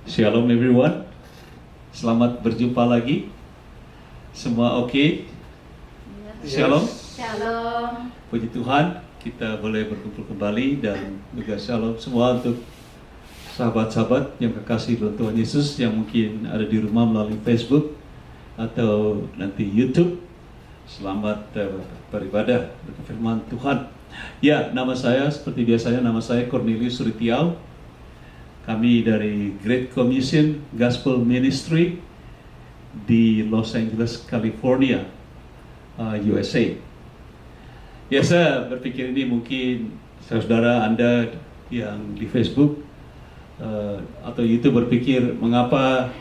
Shalom everyone. Selamat berjumpa lagi. Semua oke? Shalom. Shalom. Puji Tuhan, kita boleh berkumpul kembali dan juga shalom semua untuk sahabat-sahabat yang kekasih dalam Tuhan Yesus yang mungkin ada di rumah melalui Facebook atau nanti YouTube. Selamat beribadah dengan firman Tuhan. Ya, nama saya seperti biasanya, nama saya Cornelius Suritiau. Kami dari Great Commission Gospel Ministry di Los Angeles, California, USA. Ya, saya berpikir ini mungkin saudara Anda yang di Facebook atau YouTube berpikir mengapa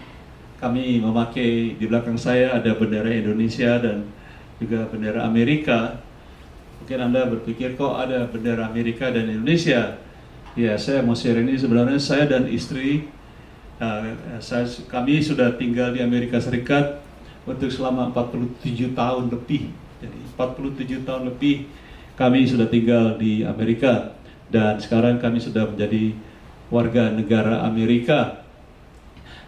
kami memakai di belakang saya ada bendera Indonesia dan juga bendera Amerika. Mungkin Anda berpikir kok ada bendera Amerika dan Indonesia. Ya, saya mau share ini. Sebenarnya saya dan istri kami sudah tinggal di Amerika Serikat untuk selama 47 tahun lebih. Jadi 47 tahun lebih kami sudah tinggal di Amerika dan sekarang kami sudah menjadi warga negara Amerika.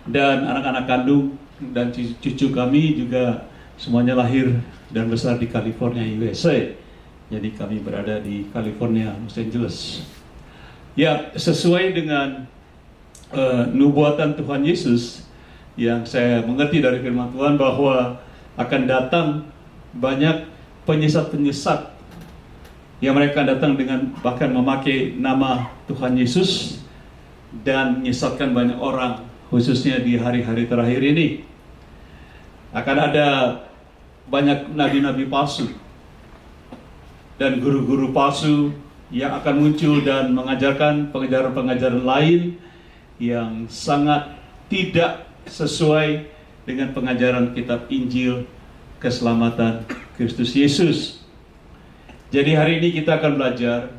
Dan anak-anak kandung dan cucu kami juga semuanya lahir dan besar di California, USA. Jadi kami berada di California, Los Angeles. Ya, sesuai dengan nubuatan Tuhan Yesus yang saya mengerti dari firman Tuhan bahwa akan datang banyak penyesat-penyesat yang mereka datang dengan bahkan memakai nama Tuhan Yesus dan menyesatkan banyak orang, khususnya di hari-hari terakhir ini. Akan ada banyak nabi-nabi palsu dan guru-guru palsu yang akan muncul dan mengajarkan pengajaran-pengajaran lain yang sangat tidak sesuai dengan pengajaran kitab Injil keselamatan Kristus Yesus. Jadi hari ini kita akan belajar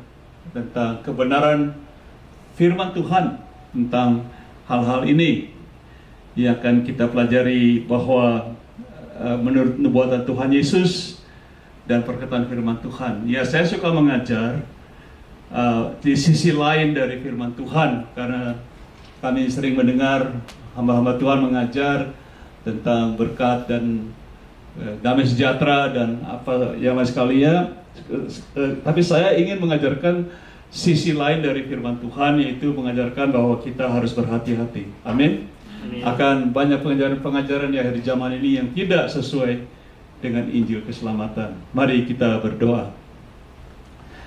tentang kebenaran firman Tuhan tentang hal-hal ini yang akan kita pelajari bahwa menurut nubuatan Tuhan Yesus dan perkataan firman Tuhan. Ya, saya suka mengajar di sisi lain dari firman Tuhan karena kami sering mendengar hamba-hamba Tuhan mengajar tentang berkat dan damai sejahtera dan apa yang lain sekalinya. Tapi saya ingin mengajarkan sisi lain dari firman Tuhan, yaitu mengajarkan bahwa kita harus berhati-hati. Amin. Akan banyak pengajaran-pengajaran di akhir zaman ini yang tidak sesuai dengan Injil keselamatan. Mari kita berdoa.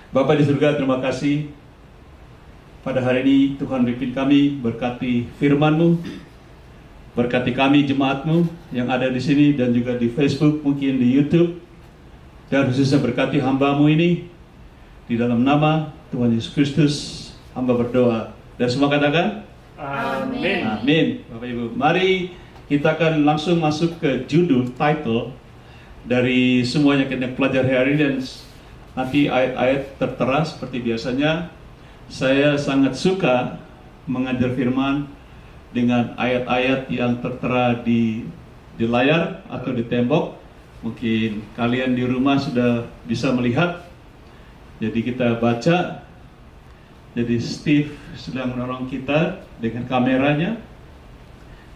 Bapa di surga, terima kasih pada hari ini Tuhan pimpin kami, berkati firman-Mu, berkati kami jemaat-Mu yang ada di sini dan juga di Facebook, mungkin di YouTube, dan khususnya berkati hamba-Mu ini di dalam nama Tuhan Yesus Kristus hamba berdoa dan semua katakan Amin. Amin. Bapak Ibu, mari kita akan langsung masuk ke judul, title dari semuanya kita pelajari hari ini, dan nanti ayat-ayat tertera seperti biasanya. Saya sangat suka mengajar firman dengan ayat-ayat yang tertera di layar atau di tembok. Mungkin kalian di rumah sudah bisa melihat. Jadi kita baca. Jadi Steve sedang menolong kita dengan kameranya.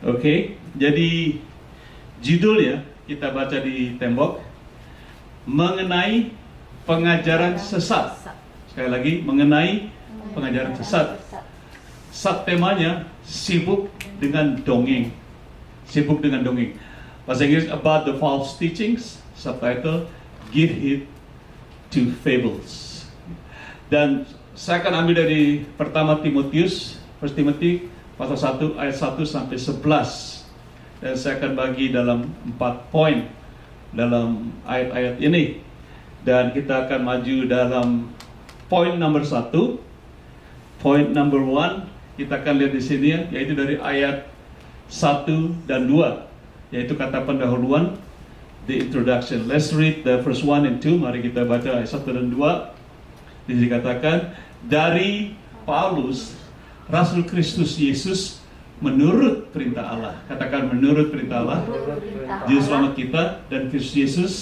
Oke, jadi judulnya kita baca di tembok, mengenai pengajaran sesat. Sekali lagi, mengenai pengajaran sesat. Subtemanya sibuk dengan dongeng. Sibuk dengan dongeng. Bahasa Inggris, about the false teachings. Subtitle, give heed to fables. Dan saya akan ambil dari pertama Timotius, 1 Timothy pasal 1 ayat 1 sampai 11. Dan saya akan bagi dalam 4 poin dalam ayat-ayat ini. Dan kita akan maju dalam poin nomor 1. Poin number 1 kita akan lihat di sini, yaitu dari ayat 1 dan 2, yaitu kata pendahuluan, the introduction. Let's read the verse 1 and 2. Mari kita baca ayat 1 dan 2. Di sini dikatakan, dari Paulus, Rasul Kristus Yesus, menurut perintah Allah. Katakan, menurut perintah Allah. Juru selamat kita dan Kristus Yesus,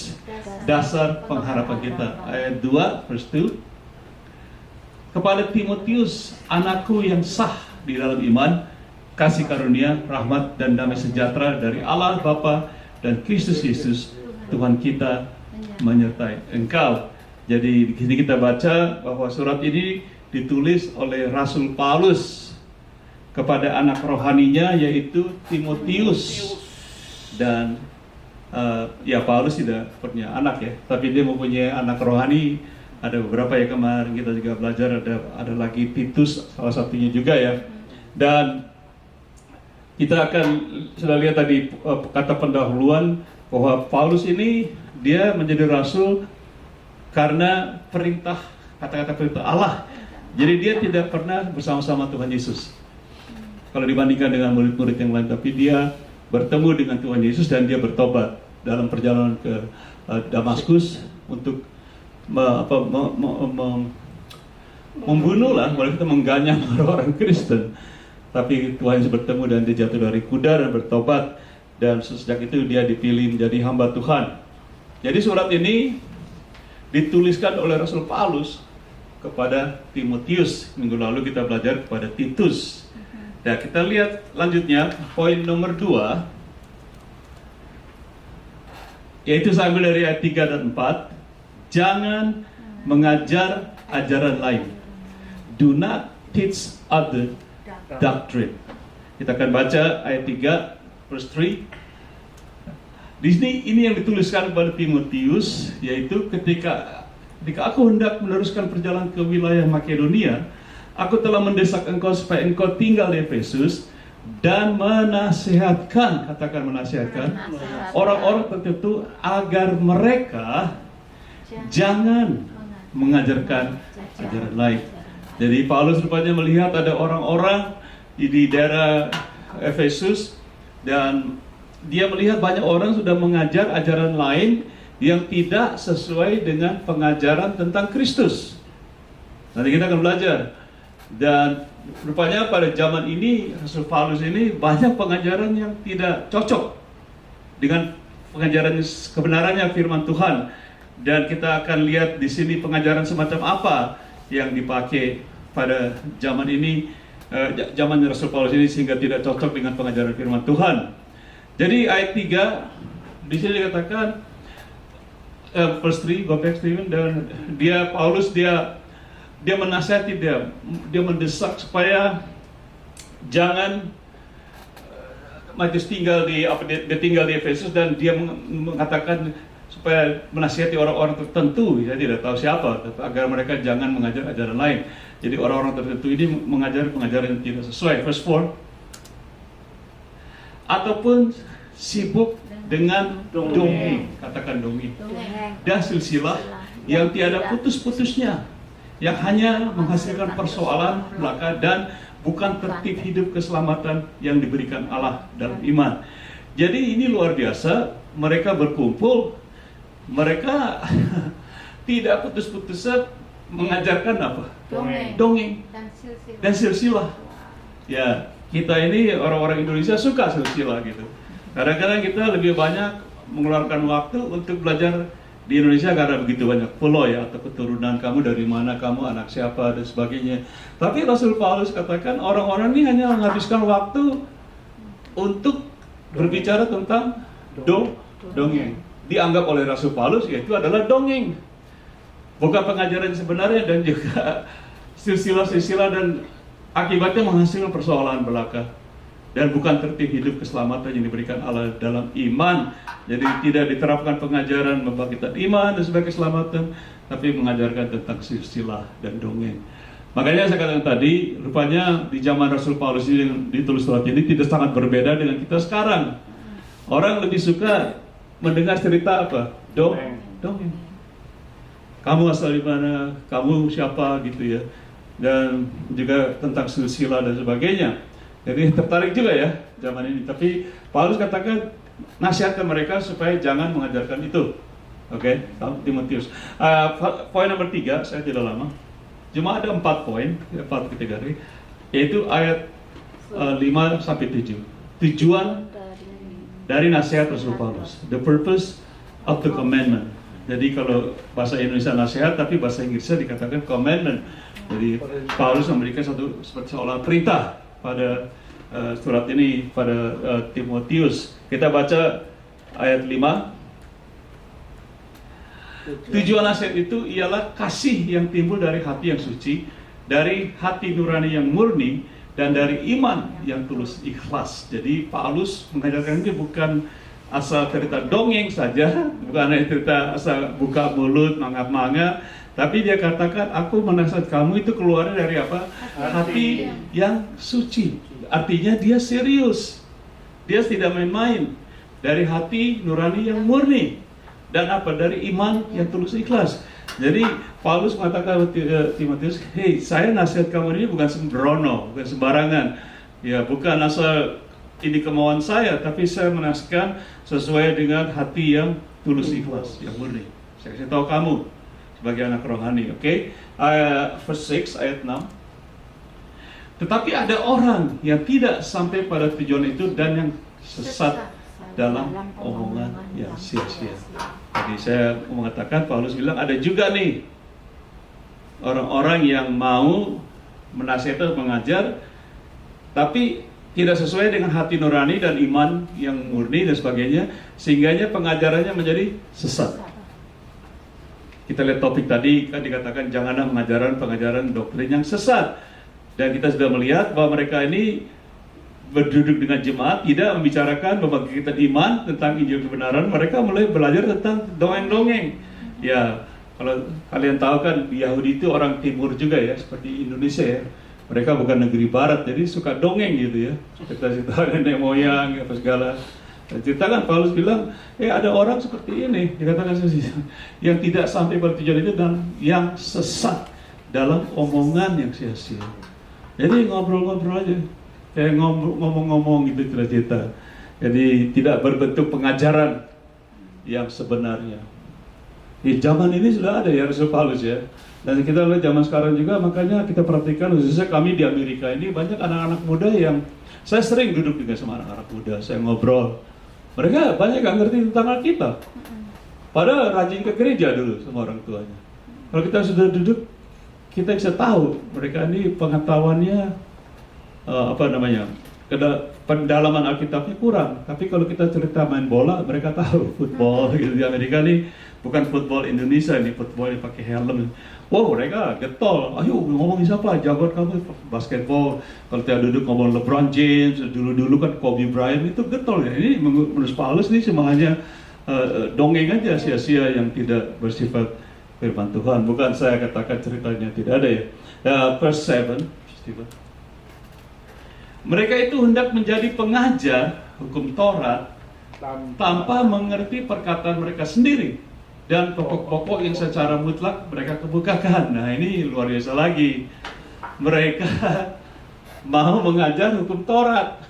dasar pengharapan kita. Ayat 2, verse 2. Kepada Timotius, anakku yang sah di dalam iman, kasih karunia, rahmat dan damai sejahtera dari Allah Bapa dan Kristus Yesus Tuhan kita menyertai engkau. Jadi di sini kita baca bahwa surat ini ditulis oleh Rasul Paulus kepada anak rohaninya yaitu Timotius. Dan ya Paulus tidak punya anak ya, tapi dia mempunyai anak rohani. Ada beberapa ya, kemarin kita juga belajar, ada lagi Titus salah satunya juga ya. Dan kita akan sudah lihat tadi kata pendahuluan bahwa Paulus ini dia menjadi rasul karena perintah, kata-kata perintah Allah. Jadi dia tidak pernah bersama-sama Tuhan Yesus kalau dibandingkan dengan murid-murid yang lain, tapi dia bertemu dengan Tuhan Yesus dan dia bertobat dalam perjalanan ke Damaskus untuk membunuh lah, boleh kita mengganyang orang Kristen. Tapi Tuhan Yesus bertemu dan dia jatuh dari kuda dan bertobat, dan sejak itu dia dipilih menjadi hamba Tuhan. Jadi surat ini dituliskan oleh Rasul Paulus kepada Timotius. Minggu lalu kita belajar kepada Titus. Nah, kita lihat lanjutnya poin nomor 2, yaitu saya ambil dari ayat 3 dan 4. Jangan mengajar ajaran lain. Do not teach other doctrine. Kita akan baca ayat 3 verse 3. Di sini ini yang dituliskan kepada Timotius, yaitu ketika aku hendak meneruskan perjalanan ke wilayah Makedonia, aku telah mendesak engkau supaya engkau tinggal di Efesus dan menasihatkan, katakan menasihatkan, orang-orang tertentu agar mereka jangan mengajarkan ajaran lain. Jadi Paulus rupanya melihat ada orang-orang di daerah Efesus, dan dia melihat banyak orang sudah mengajar ajaran lain yang tidak sesuai dengan pengajaran tentang Kristus. Nanti kita akan belajar. Dan rupanya pada zaman ini Rasul Paulus ini banyak pengajaran yang tidak cocok dengan pengajaran kebenarannya firman Tuhan. Dan kita akan lihat di sini pengajaran semacam apa yang dipakai pada zaman ini, zaman Rasul Paulus ini, sehingga tidak cocok dengan pengajaran firman Tuhan. Jadi ayat 3 di sini dikatakan verse 3, go back Steven, dan Paulus menasihati, dia mendesak supaya jangan Matius tinggal di Efesus, dan dia mengatakan supaya menasihati orang-orang tertentu, saya tidak tahu siapa, agar mereka jangan mengajar ajaran lain. Jadi orang-orang tertentu ini mengajar pengajaran yang tidak sesuai. Verse 4, ataupun sibuk dengan dongeng, katakan dongeng, dan silsilah yang tiada putus-putusnya, yang hanya menghasilkan persoalan belaka dan bukan tertib hidup keselamatan yang diberikan Allah dalam iman. Jadi ini luar biasa, mereka berkumpul, mereka tidak putus-putusnya mengajarkan apa? Dongeng dan silsilah. Ya, kita ini orang-orang Indonesia suka silsilah gitu. Kadang-kadang kita lebih banyak mengeluarkan waktu untuk belajar di Indonesia karena begitu banyak pulau ya, atau keturunan kamu dari mana, kamu anak siapa dan sebagainya. Tapi Rasul Paulus katakan orang-orang ini hanya menghabiskan waktu untuk berbicara tentang dongeng. Dianggap oleh Rasul Paulus yaitu adalah dongeng, bukan pengajaran sebenarnya, dan juga silsilah-silsilah, dan akibatnya menghasilkan persoalan belaka dan bukan tertib hidup keselamatan yang diberikan Allah dalam iman. Jadi tidak diterapkan pengajaran membangkitkan iman dan sebagai keselamatan, tapi mengajarkan tentang silsilah dan dongeng. Makanya saya katakan tadi, rupanya di zaman Rasul Paulus ini yang ditulis surat ini tidak sangat berbeda dengan kita sekarang. Orang lebih suka mendengar cerita apa? Dongeng. Kamu asal di mana? Kamu siapa gitu ya? Dan juga tentang silsilah dan sebagainya. Jadi tertarik juga ya zaman ini. Tapi Paulus katakan nasihatkan mereka supaya jangan mengajarkan itu. Oke, Timotius. Poin nomor 3, saya tidak lama. Cuma ada 4 poin, 4 kategori, yaitu ayat 5 sampai 7. Tujuan dari nasihat Rasul Paulus, the purpose of the commandment. Jadi kalau bahasa Indonesia nasihat, tapi bahasa Inggrisnya dikatakan commandment. Jadi Paulus memberikan seperti seolah perintah pada surat ini pada Timotius. Kita baca ayat 5. Tujuan nasihat itu ialah kasih yang timbul dari hati yang suci, dari hati nurani yang murni, dan dari iman yang tulus ikhlas. Jadi Paulus mengajarkan ini bukan asal cerita dongeng saja, bukan cerita asal buka mulut mangap-mangap, tapi dia katakan, aku menasihat kamu itu keluar dari apa? Hati yang suci. Artinya dia serius, dia tidak main-main, dari hati nurani yang murni. Dan apa? Dari iman yang tulus ikhlas. Jadi Paulus mengatakan kepada Timotius, hei, saya nasihat kamu ini bukan sembrono, bukan sembarangan. Ya, bukan asal ini kemauan saya, tapi saya menasihatkan sesuai dengan hati yang tulus ikhlas, yang murni. Saya kasih tahu kamu sebagai anak rohani, oke? Verse 6, ayat 6. Tetapi ada orang yang tidak sampai pada tujuan itu dan yang sesat dalam omongan yang sia-sia. Jadi saya mengatakan, Paulus bilang ada juga nih orang-orang yang mau menasihati, mengajar, tapi tidak sesuai dengan hati nurani dan iman yang murni dan sebagainya, sehingganya pengajarannya menjadi sesat. Kita lihat topik tadi, kan dikatakan janganlah pengajaran doktrin yang sesat. Dan kita sudah melihat bahwa mereka ini berduduk dengan jemaat, tidak membicarakan membangkitkan iman tentang Injil kebenaran. Mereka mulai belajar tentang dongeng-dongeng. Ya, kalau kalian tahu kan Yahudi itu orang timur juga ya, seperti Indonesia ya. Mereka bukan negeri barat, jadi suka dongeng gitu ya. Kita cerita nenek moyang apa segala. Cerita kan Paulus bilang, ada orang seperti ini, dikatakan yang tidak sampai pada tujuan itu dan yang sesat dalam omongan yang sia-sia. Jadi ngobrol-ngobrol aja. Kayak ngomong-ngomong gitu cerita. Jadi tidak berbentuk pengajaran yang sebenarnya. Di zaman ini sudah ada ya Rasul Paulus ya. Dan kita lihat zaman sekarang juga, makanya kita perhatikan khususnya kami di Amerika ini banyak anak-anak muda yang saya sering duduk juga sama anak-anak muda, saya ngobrol. Mereka banyak gak ngerti tentang Alkitab. Padahal rajin ke gereja dulu sama orang tuanya. Kalau kita sudah duduk, kita bisa tahu mereka ini pengetahuannya pendalaman Alkitabnya kurang. Tapi kalau kita cerita main bola, mereka tahu football gitu. Di Amerika nih bukan football Indonesia, ini football yang pakai helm. Wow, mereka getol. Ayo ngomongin siapa? Jagoan kamu basketball. Kalau kita duduk ngomong LeBron James, dulu kan Kobe Bryant, itu getol ya. Ini menurut Paulus ini semuanya dongeng aja sia-sia yang tidak bersifat firman Tuhan. Bukan saya katakan ceritanya tidak ada ya. Verse 7, Stephen. Mereka itu hendak menjadi pengajar hukum Taurat tanpa mengerti perkataan mereka sendiri dan pokok-pokok yang secara mutlak mereka kemukakan. Nah ini luar biasa lagi. Mereka mau mengajar hukum Taurat,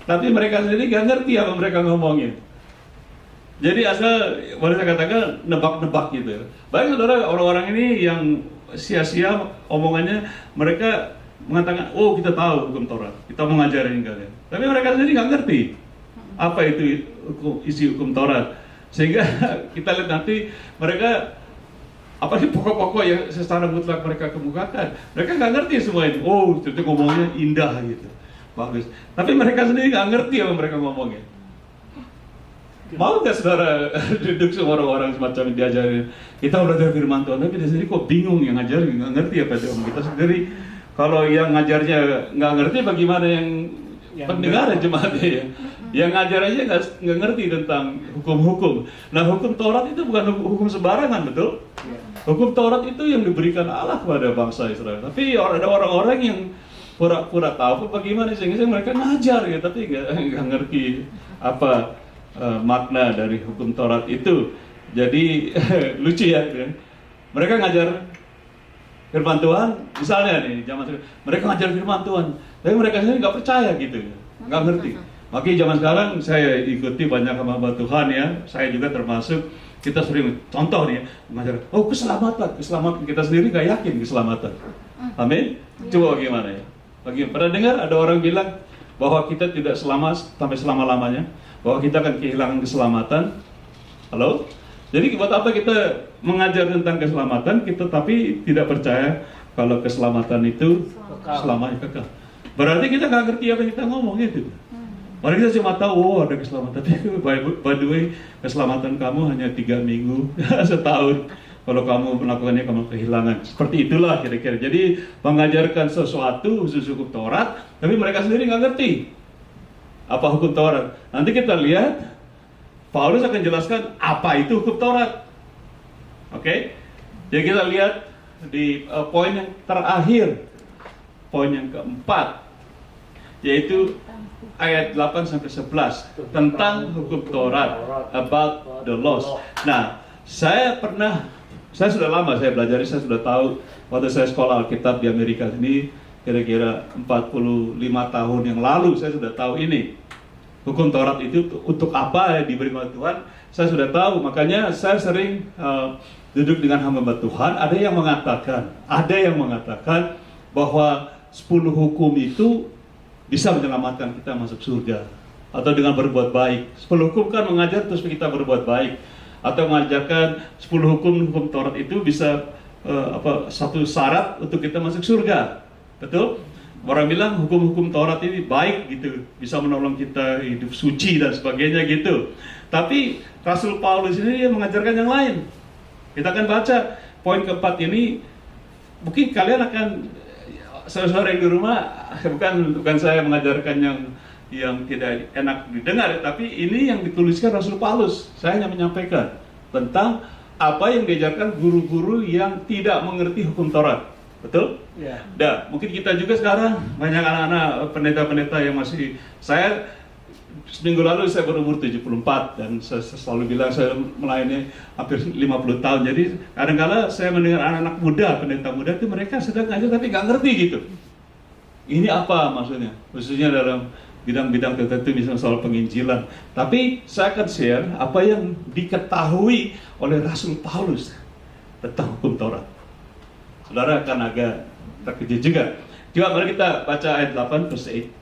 tapi mereka sendiri gak ngerti apa mereka ngomongin. Jadi asal boleh saya katakan nebak-nebak gitu. Baik saudara, orang-orang ini yang sia-sia omongannya, mereka mengatakan, oh kita tahu hukum Taurat, kita mau ngajarin kalian. Tapi mereka sendiri nggak ngerti apa itu isi hukum Taurat. Sehingga kita lihat nanti mereka apa sih pokok-pokok yang secara mutlak mereka kemukakan. Mereka nggak ngerti semua ini. Oh, itu ngomongnya indah gitu, bagus. Tapi mereka sendiri nggak ngerti apa mereka ngomongnya. Mau nggak saudara duduk sama orang-orang semacam ini diajarin? Kita belajar firman Tuhan, tapi dia sendiri kok bingung yang ngajarin, nggak ngerti apa itu kita sendiri. Kalau yang ngajarnya nggak ngerti, bagaimana yang pendengar jemaatnya ya? Yang ngajar aja nggak ngerti tentang hukum-hukum. Nah, hukum Taurat itu bukan hukum sembarangan, betul? Hukum Taurat itu yang diberikan Allah kepada bangsa Israel. Tapi ada orang-orang yang pura-pura tahu bagaimana sehingga mereka ngajar ya, tapi nggak ngerti apa makna dari hukum Taurat itu. Jadi lucu ya, mereka ngajar firman Tuhan, misalnya nih zaman sekarang, mereka ngajar firman Tuhan, tapi mereka sendiri nggak percaya gitu, nggak ngerti. Makanya zaman sekarang saya ikuti banyak hamba Tuhan ya, saya juga termasuk. Kita sering contoh nih, mengajar, oh keselamatan kita sendiri nggak yakin keselamatan. Amin. Coba bagaimana ya? Pernah dengar ada orang bilang bahwa kita tidak selamat sampai selama-lamanya, bahwa kita akan kehilangan keselamatan. Halo? Jadi buat apa kita mengajar tentang keselamatan, kita tapi tidak percaya kalau keselamatan itu selamanya kekal. Berarti kita nggak ngerti apa yang kita ngomong gitu. Padahal kita cuma tahu, oh ada keselamatan. Tapi by the way, keselamatan kamu hanya 3 minggu, setahun. Kalau kamu melakukannya, kamu kehilangan. Seperti itulah kira-kira. Jadi mengajarkan sesuatu khusus hukum Taurat, tapi mereka sendiri nggak ngerti apa hukum Taurat. Nanti kita lihat, Paulus akan jelaskan apa itu hukum Taurat. Oke? Jadi kita lihat di poin yang terakhir, poin yang keempat, yaitu ayat 8 sampai 11 tentang hukum Taurat, about the laws. Nah, saya sudah lama saya belajar, saya sudah tahu waktu saya sekolah Alkitab di Amerika ini kira-kira 45 tahun yang lalu saya sudah tahu ini. Hukum Taurat itu untuk apa ya diberi oleh Tuhan, saya sudah tahu. Makanya saya sering duduk dengan hamba Tuhan, ada yang mengatakan bahwa 10 hukum itu bisa menyelamatkan kita masuk surga, atau dengan berbuat baik. 10 hukum kan mengajar terus kita berbuat baik, atau mengajarkan 10 hukum Taurat itu bisa satu syarat untuk kita masuk surga. Betul? Orang bilang hukum-hukum Taurat ini baik gitu, bisa menolong kita hidup suci dan sebagainya gitu. Tapi Rasul Paulus ini dia mengajarkan yang lain. Kita akan baca poin keempat ini. Mungkin kalian akan, saudara yang di rumah, bukan saya mengajarkan yang tidak enak didengar, tapi ini yang dituliskan Rasul Paulus. Saya hanya menyampaikan tentang apa yang diajarkan guru-guru yang tidak mengerti hukum Taurat. Betul? Ya. Dah, mungkin kita juga sekarang banyak anak-anak pendeta-pendeta yang masih, saya seminggu lalu saya berumur 74 dan saya selalu bilang saya melayani hampir 50 tahun. Jadi kadang-kala saya mendengar anak-anak muda, pendeta muda itu mereka sedang ngajar tapi nggak ngerti gitu. Ini apa maksudnya? Khususnya dalam bidang-bidang tertentu, misalnya soal penginjilan. Tapi saya akan share apa yang diketahui oleh Rasul Paulus tentang hukum Taurat. Saudara akan agak terkejut juga. Coba mari kita baca ayat 8 verse 8.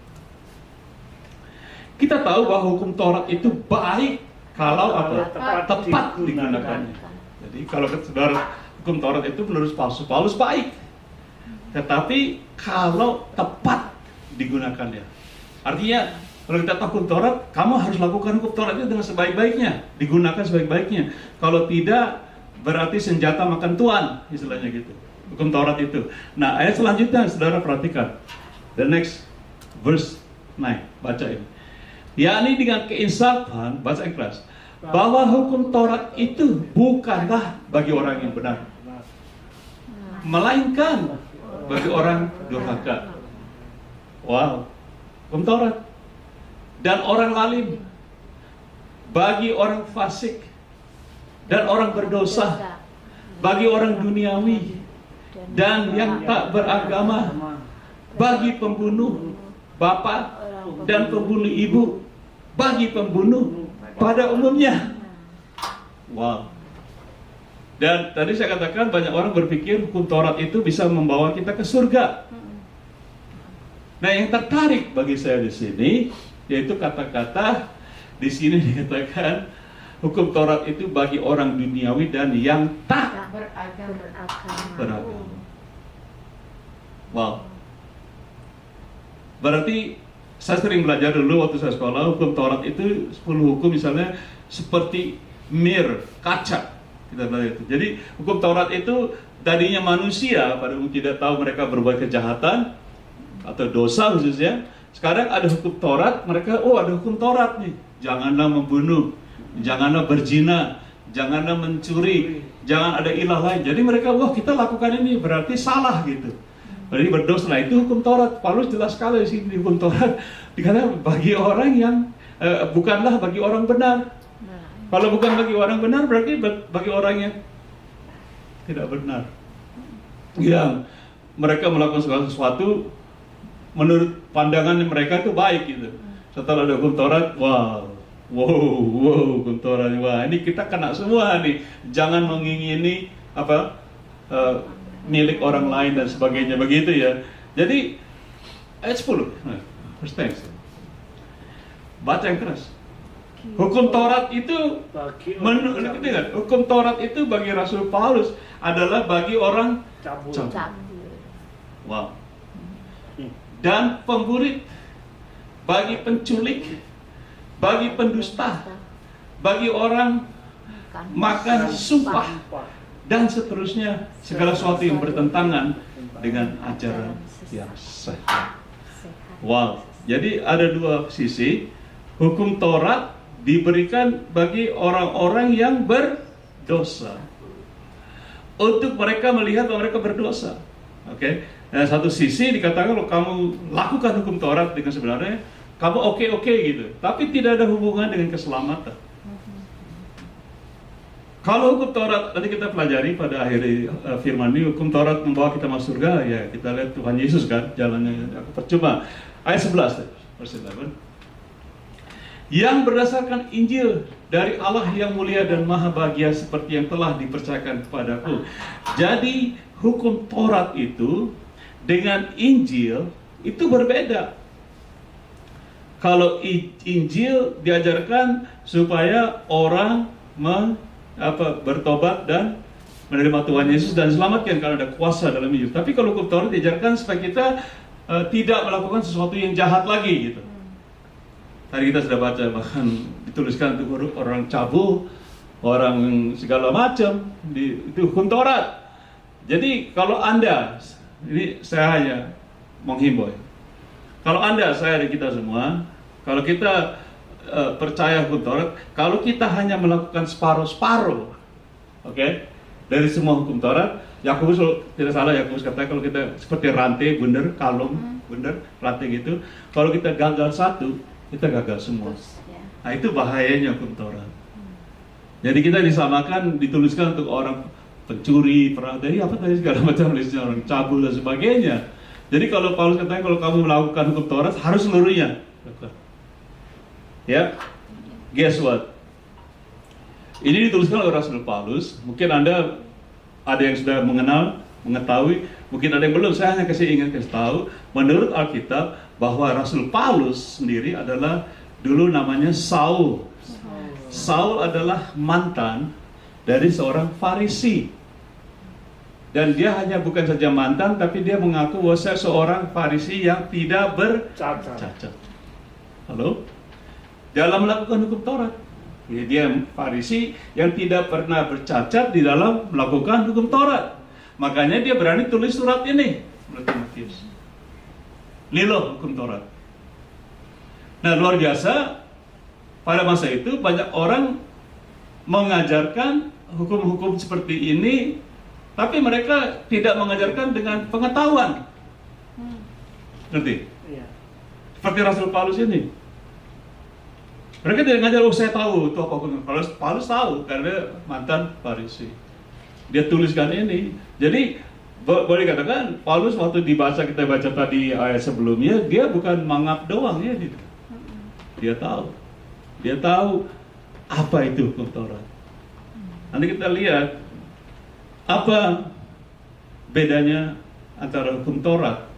Kita tahu bahwa hukum Taurat itu baik kalau apa? Tepat digunakannya. Jadi kalau saudara hukum Taurat itu menurut Paulus baik. Tetapi kalau tepat digunakannya. Artinya kalau kita tahu hukum Taurat, kamu harus lakukan hukum Taurat itu dengan sebaik-baiknya, digunakan sebaik-baiknya. Kalau tidak, berarti senjata makan tuan, istilahnya gitu. Hukum Taurat itu. Nah, ayat selanjutnya saudara perhatikan. The next verse 9, baca ini. Yakni dengan keinsafan, baca yang keras, bahwa hukum Taurat itu bukanlah bagi orang yang benar, melainkan bagi orang durhaka. Wow, hukum Taurat. Dan orang lalim, bagi orang fasik, dan orang berdosa, bagi orang duniawi, dan yang tak beragama, bagi pembunuh bapak dan pembunuh ibu, bagi pembunuh pada umumnya. Wow. Dan tadi saya katakan banyak orang berpikir hukum Taurat itu bisa membawa kita ke surga. Nah, yang tertarik bagi saya di sini yaitu kata-kata di sini dikatakan hukum Taurat itu bagi orang duniawi dan yang tak beragama. Wow. Berarti saya sering belajar dulu waktu saya sekolah, hukum Taurat itu 10 hukum misalnya seperti mirror, kaca. Kita belajar itu. Jadi hukum Taurat itu tadinya manusia pada umumnya tidak tahu mereka berbuat kejahatan atau dosa khususnya. Sekarang ada hukum Taurat, mereka ada hukum Taurat nih. Janganlah membunuh, janganlah berzina, janganlah mencuri, jangan ada ilah lain. Jadi mereka, kita lakukan ini berarti salah gitu. Jadi berdosa. Nah, itu hukum Taurat. Paulus jelas sekali di sini hukum Taurat dikatakan bagi orang yang bukanlah bagi orang benar. Kalau bukan bagi orang benar berarti bagi orang yang tidak benar. Yang mereka melakukan segala sesuatu menurut pandangan mereka itu baik gitu. Setelah ada hukum Taurat, wow, hukum Taurat, wah ini kita kena semua nih. Jangan mengingini milik orang lain dan sebagainya, begitu ya. Jadi ayat 10, first thanks. Baca yang keras. Hukum Taurat itu hukum Taurat itu bagi Rasul Paulus adalah bagi orang cabul. Wow. dan pemburit, bagi penculik, bagi pendusta, bagi orang makan sumpah, dan seterusnya, segala sesuatu yang bertentangan dengan ajaran yang sehat. Wow, jadi ada dua sisi. Hukum Taurat diberikan bagi orang-orang yang berdosa, untuk mereka melihat bahwa mereka berdosa. Oke, nah, satu sisi dikatakan kalau kamu lakukan hukum Taurat dengan sebenarnya, kamu oke gitu, tapi tidak ada hubungan dengan keselamatan. Kalau hukum Taurat, nanti kita pelajari pada akhir firman ini, hukum Taurat membawa kita masuk surga, ya kita lihat Tuhan Yesus kan, jalannya percuma. Ayat 11, verse 11. Yang berdasarkan Injil dari Allah yang mulia dan maha bahagia seperti yang telah dipercayakan kepadaku. Jadi hukum Taurat itu dengan Injil itu berbeda. Kalau Injil diajarkan supaya orang bertobat dan menerima Tuhan Yesus dan diselamatkan kalau ada kuasa dalam Injil. Tapi kalau hukum Taurat diajarkan supaya kita tidak melakukan sesuatu yang jahat lagi gitu. Tadi kita sudah baca, bahkan dituliskan untuk orang cabul, orang segala macam, itu hukum Taurat. Jadi kalau Anda, ini saya hanya menghimbau, kalau Anda, saya dan kita semua, kalau kita percaya hukum Taurat, kalau kita hanya melakukan separuh-separuh, oke, dari semua hukum Taurat, Yakobus tidak salah, Yakobus katakan kalau kita seperti rantai bundar, kalung bundar, rantai gitu, kalau kita gagal satu, kita gagal semua. Nah itu bahayanya hukum Taurat. Jadi kita disamakan, dituliskan untuk orang pencuri, dari apa tadi segala macam listnya, orang cabul dan sebagainya. Jadi kalau Paulus katakan kalau kamu melakukan hukum Taurat harus seluruhnya. Ya, guess what? Ini dituliskan oleh Rasul Paulus. Mungkin Anda ada yang sudah mengetahui, mungkin ada yang belum. Saya hanya kasih tahu. Menurut Alkitab bahwa Rasul Paulus sendiri adalah dulu namanya Saul. Saul adalah mantan dari seorang Farisi. Dan dia hanya bukan saja mantan, tapi dia mengaku bahwa saya seorang Farisi yang tidak bercacat. Halo? Dalam melakukan hukum Taurat. Dia Farisi yang tidak pernah bercacat di dalam melakukan hukum Taurat. Makanya dia berani tulis surat ini menurut Timotius. Ini loh hukum Taurat. Nah luar biasa, pada masa itu banyak orang mengajarkan hukum-hukum seperti ini, tapi mereka tidak mengajarkan dengan pengetahuan. Ngerti? Iya. Seperti Rasul Paulus ini. Mereka tidak ngajar, oh saya tahu itu apa hukum. Paulus tahu karena mantan Farisi. Dia tuliskan ini. Jadi boleh katakan Paulus waktu kita baca tadi ayat sebelumnya, dia bukan mangap doang ya, dia tahu apa itu hukum Taurat. Nanti kita lihat apa bedanya antara hukum Taurat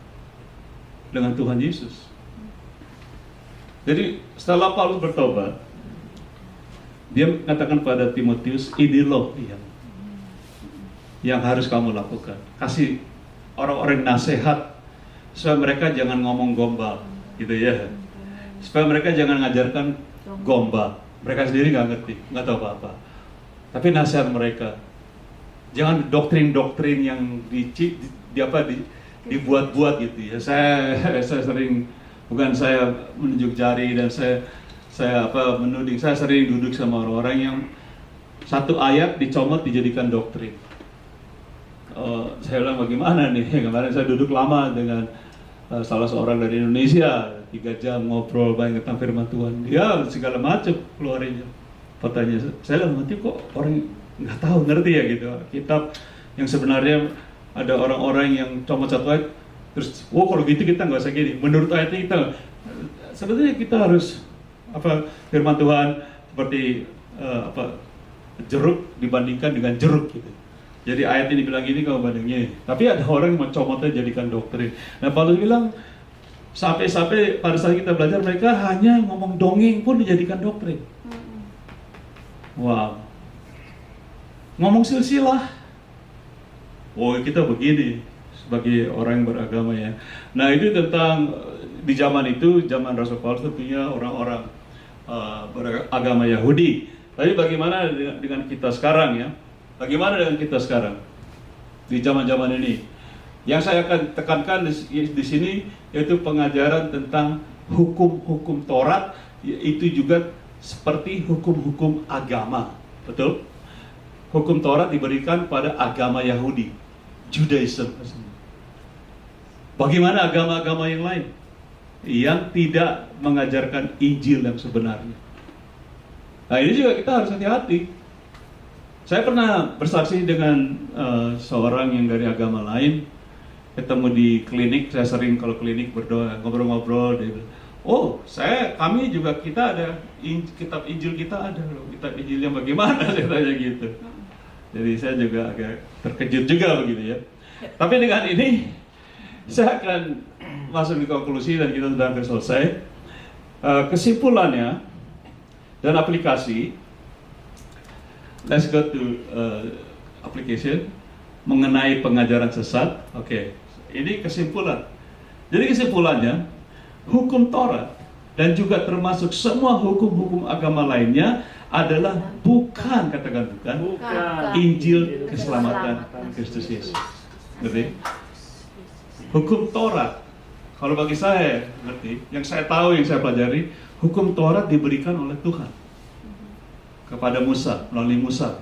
dengan Tuhan Yesus. Jadi setelah Paulus bertobat, dia mengatakan pada Timotius, ini loh yang harus kamu lakukan. Kasih orang-orang nasihat supaya mereka jangan ngomong gombal, gitu ya. Supaya mereka jangan ngajarkan gombal. Mereka sendiri nggak ngerti, nggak tahu apa-apa. Tapi nasihat mereka, jangan doktrin-doktrin yang dibuat-buat gitu ya. Saya sering, bukan saya menunjuk jari dan saya menuding. Saya sering duduk sama orang-orang yang satu ayat dicomot dijadikan doktrin. Saya bilang bagaimana nih, kemarin saya duduk lama dengan salah seorang dari Indonesia, 3 jam ngobrol banyak tentang firman Tuhan. Dia segala macam keluarinnya. Pertanyaan saya bilang, nanti kok orang nggak tahu, ngerti ya gitu. Kitab yang sebenarnya ada orang-orang yang comot satu ayat, terus, kalau gitu kita nggak usah gini. Menurut ayatnya kita, sebetulnya kita harus firman Tuhan seperti jeruk dibandingkan dengan jeruk gitu. Jadi ayat ini bilang gini, kamu bandingnya. Tapi ada orang yang mencomotnya jadikan doktrin. Nah Paulus bilang, sampai pada saat kita belajar mereka hanya ngomong dongeng pun dijadikan doktrin. Wow. Ngomong silsilah. Oh kita begini, bagi orang yang beragama ya. Nah itu tentang di zaman itu, zaman Rasul Paulus tentunya orang-orang beragama Yahudi. Tapi bagaimana dengan kita sekarang ya? Bagaimana dengan kita sekarang di zaman-zaman ini? Yang saya akan tekankan di sini yaitu pengajaran tentang hukum-hukum Taurat, itu juga seperti hukum-hukum agama, betul? Hukum Taurat diberikan pada agama Yahudi, Judaism. Bagaimana agama-agama yang lain yang tidak mengajarkan Injil yang sebenarnya? Nah ini juga kita harus hati-hati. Saya pernah bersaksi dengan seorang yang dari agama lain, ketemu di klinik. Saya sering kalau klinik berdoa, ngobrol-ngobrol, dia bilang, oh kami juga, kita ada kitab Injil, kita ada loh, kitab Injil yang bagaimana? Saya tanya gitu. Jadi saya juga agak terkejut juga begitu ya. Tapi dengan ini saya akan masuk di konklusi dan kita sudah hampir selesai. Kesimpulannya dan aplikasi. Let's go to application mengenai pengajaran sesat. Oke, ini kesimpulan. Jadi kesimpulannya, hukum Taurat dan juga termasuk semua hukum-hukum agama lainnya adalah bukan, katakan bukan, Injil keselamatan Kristus Yesus. Ngerti? Hukum Taurat, kalau bagi saya, ngerti, yang saya tahu, yang saya pelajari, hukum Taurat diberikan oleh Tuhan kepada Musa, melalui Musa.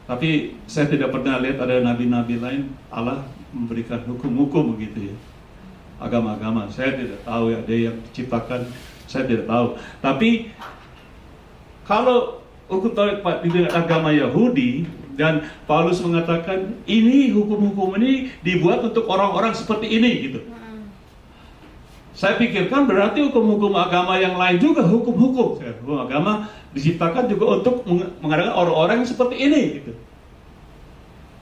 Tapi saya tidak pernah lihat ada nabi-nabi lain Allah memberikan hukum-hukum begitu ya. Agama-agama, saya tidak tahu ya, ada yang diciptakan, saya tidak tahu. Tapi kalau hukum Taurat di agama Yahudi, dan Paulus mengatakan ini hukum-hukum ini dibuat untuk orang-orang seperti ini gitu. Saya pikirkan berarti hukum-hukum agama yang lain juga hukum-hukum agama diciptakan juga untuk mengadakan orang-orang yang seperti ini gitu.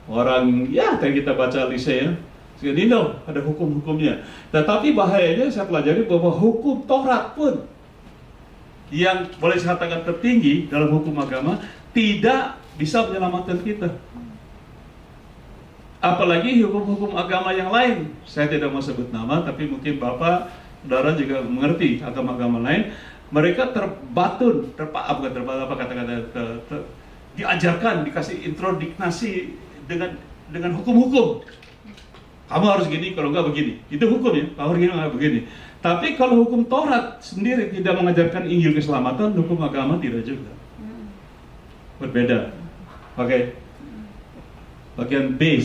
Orang ya kayak kita baca Lise ya, Dino ada hukum-hukumnya. Tetapi bahayanya saya pelajari bahwa hukum Taurat pun yang boleh saya katakan tertinggi dalam hukum agama tidak bisa menyelamatkan kita. Apalagi hukum-hukum agama yang lain. Saya tidak mau sebut nama, tapi mungkin Bapak, Saudara juga mengerti agama-agama lain. Mereka diajarkan, dikasih introduksi dengan hukum-hukum. Kamu harus gini, kalau enggak begini. Itu hukum ya, kamu harus gini, enggak begini. Tapi kalau hukum Taurat sendiri tidak mengajarkan Injil keselamatan, hukum agama tidak juga. Berbeda. Oke. Bagian B,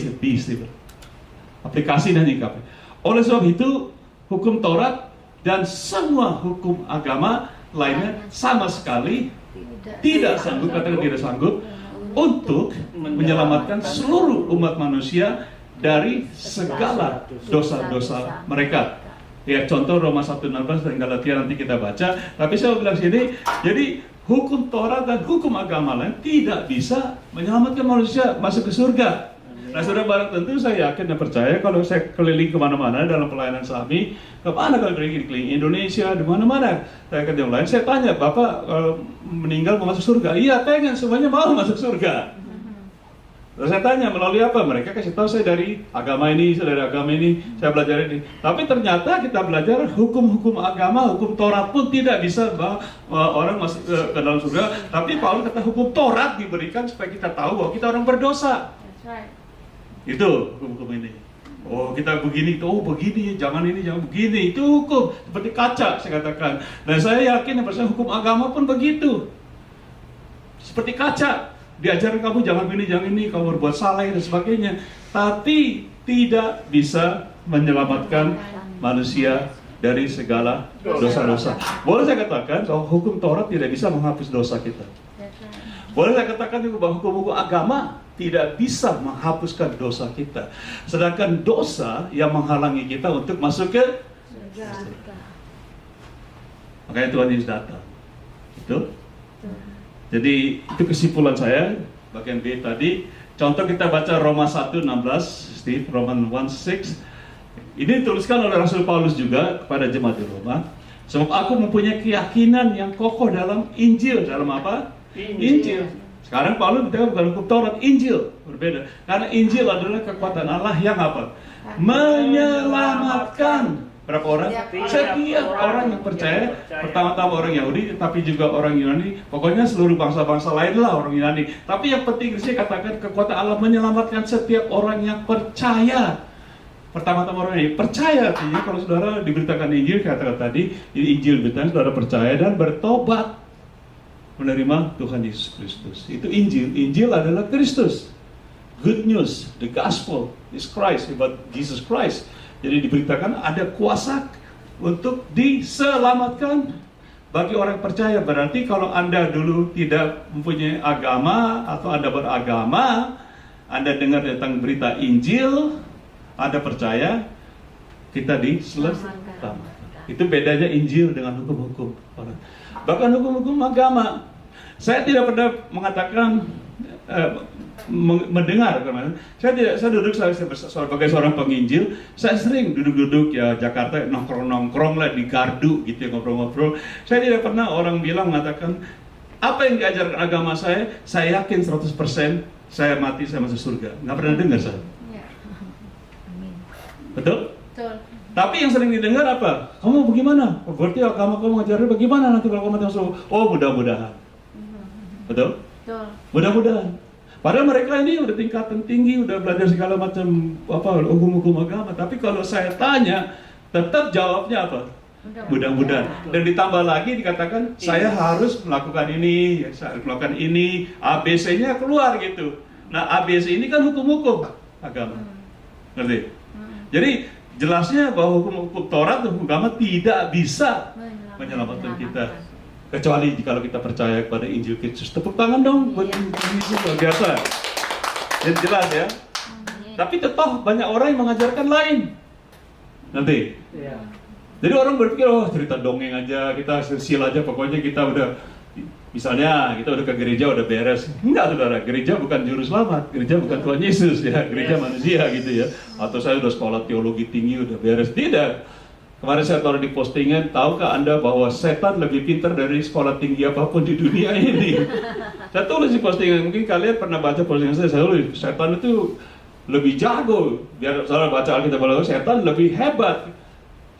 aplikasi dan nyikapi. Oleh sebab itu, hukum Taurat dan semua hukum agama lainnya sama sekali tidak sanggup, katakan tidak sanggup untuk menyelamatkan seluruh umat manusia dari segala dosa-dosa mereka. Ya, contoh Roma 1:16 dan Galatia nanti kita baca. Tapi saya bilang sini, jadi hukum Taurat dan hukum agama lain tidak bisa menyelamatkan manusia masuk ke surga. Nah, saudara barang tentu saya yakin dan percaya kalau saya keliling kemana-mana dalam pelayanan Sami, kemana kalau keliling Indonesia, di mana-mana, saya ke yang lain, saya tanya, Bapak meninggal mau masuk surga? Iya, pengen, semuanya mau masuk surga. Terus saya tanya, melalui apa? Mereka kasih tahu saya dari agama ini, saya belajar ini. Tapi ternyata kita belajar hukum-hukum agama, hukum Taurat pun tidak bisa bahwa orang masuk ke dalam surga. Tapi Paulus kata hukum Taurat diberikan supaya kita tahu bahwa kita orang berdosa. That's right. Itu hukum ini. Oh kita begini, oh begini, jangan ini, jangan begini. Itu hukum, seperti kaca saya katakan. Dan saya yakin yang bersama hukum agama pun begitu. Seperti kaca. Diajarkan kamu jangan ini, jangan ini, kamu berbuat salah dan sebagainya. Tapi tidak bisa menyelamatkan manusia dari segala dosa-dosa. Boleh saya katakan bahwa hukum Taurat tidak bisa menghapus dosa kita. Boleh saya katakan juga bahwa hukum-hukum agama tidak bisa menghapuskan dosa kita. Sedangkan dosa yang menghalangi kita untuk masuk ke surga. Makanya Tuhan Yesus datang. Itu. Jadi itu kesimpulan saya bagian B tadi. Contoh kita baca Roma 1:16, Steve, Roman 1:6. Ini dituliskan oleh Rasul Paulus juga kepada jemaat di Roma. Sebab aku mempunyai keyakinan yang kokoh dalam Injil. Dalam apa? Injil. Sekarang Paulus bicara bukan hukum Taurat, Injil. Berbeda. Karena Injil adalah kekuatan Allah yang apa? menyelamatkan. Berapa orang? Setiap Orang yang percaya. Pertama-tama orang Yahudi, tapi juga orang Yunani. Pokoknya seluruh bangsa-bangsa lain lah orang Yunani. Tapi yang penting saya katakan kekuatan Allah menyelamatkan setiap orang yang percaya. Pertama-tama orang ini percaya. Artinya kalau saudara diberitakan Injil, katakan tadi, ini Injil betul, saudara percaya dan bertobat, menerima Tuhan Yesus Kristus. Itu Injil. Injil adalah Kristus. Good news, the gospel is Christ, about Jesus Christ. Jadi diberitakan ada kuasa untuk diselamatkan bagi orang percaya. Berarti kalau Anda dulu tidak mempunyai agama atau Anda beragama, Anda dengar tentang berita Injil, Anda percaya, kita diselamatkan. Itu bedanya Injil dengan hukum-hukum. Bahkan hukum-hukum agama. Saya tidak pernah mengatakan mendengar kemarin. Saya duduk sebagai seorang penginjil. Saya sering duduk-duduk ya Jakarta nongkrong lah di gardu gitu ya, ngobrol-ngobrol. Saya tidak pernah orang bilang mengatakan apa yang diajarkan agama saya yakin 100% saya mati saya masuk surga. Nggak pernah dengar saya. Betul? Betul. Tapi yang sering didengar apa? Kamu bagaimana? Berarti agama kamu ngajarin bagaimana nanti kalau kamu mati masuk? Oh, mudah-mudahan. Betul? Betul. Mudah-mudahan. Padahal mereka ini udah tingkatan tinggi, udah belajar segala macam hukum-hukum agama. Tapi kalau saya tanya, tetap jawabnya apa? Mudah-mudahan. Dan ditambah lagi dikatakan saya harus melakukan ini, saya harus melakukan ini, ABC-nya keluar gitu. Nah, ABC ini kan hukum-hukum agama. Ngerti? Jadi jelasnya bahwa hukum Taurat dan hukum agama tidak bisa menyelamatkan kita. Kecuali kalau kita percaya kepada Injil Kristus. Tepuk tangan dong buat Yesus, luar biasa. Jadi jelas ya. Tapi tetap banyak orang yang mengajarkan lain. Nanti. Jadi orang berpikir, oh cerita dongeng aja, kita sil aja, pokoknya kita udah, misalnya kita udah ke gereja udah beres. Enggak saudara, gereja bukan juru selamat, gereja bukan Tuhan Yesus ya, gereja manusia gitu ya. Atau saya udah sekolah teologi tinggi udah beres. Tidak. Kemarin saya taruh di postingan, tahukah Anda bahwa setan lebih pintar dari sekolah tinggi apapun di dunia ini? Saya tulis di postingan, mungkin kalian pernah baca postingan saya tulis, setan itu lebih jago. Biar saudara baca Alkitab, setan lebih hebat.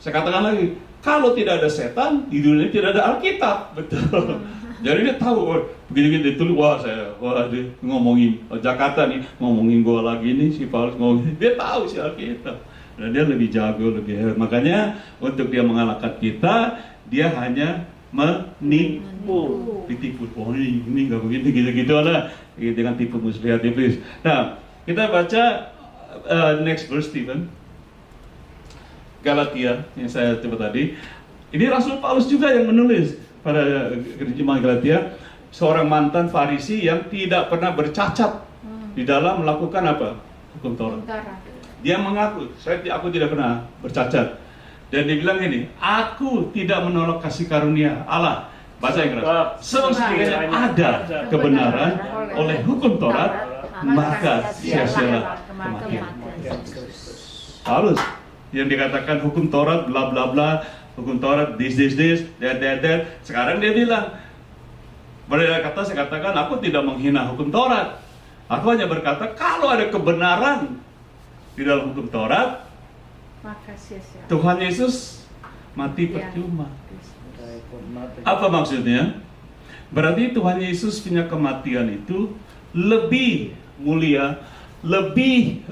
Saya katakan lagi, kalau tidak ada setan, di dunia ini tidak ada Alkitab. Betul. Jadi dia tahu, begini-begini ditulis, dia ngomongin Jakarta nih, ngomongin gua lagi nih, si Paulus ngomongin, dia tahu si Alkitab. Dan dia lebih jago, lebih hebat. Makanya untuk dia mengalahkan kita, dia hanya menipu, ditipu. Oh ini nggak begini, gitu-gitu lah, dengan tipu muslihat iblis. Nah, kita baca next verse, Stephen. Galatia yang saya coba tadi. Ini Rasul Paulus juga yang menulis pada jemaat Galatia, seorang mantan Farisi yang tidak pernah bercacat di dalam melakukan apa? Hukum Taurat. Dia mengaku, aku tidak pernah bercacat. Dan dia bilang ini, aku tidak menolak kasih karunia Allah. Baca yang keras. Sekiranya ada kebenaran oleh hukum Taurat, maka sia-sialah kematian. Paulus yang dikatakan hukum Taurat bla bla bla, hukum Taurat this, that. Sekarang dia bilang, pada kata saya katakan aku tidak menghina hukum Taurat. Aku hanya berkata kalau ada kebenaran di dalam hukum Taurat, maka sia-sia. Tuhan Yesus mati percuma. Apa maksudnya? Berarti Tuhan Yesus punya kematian itu lebih mulia, lebih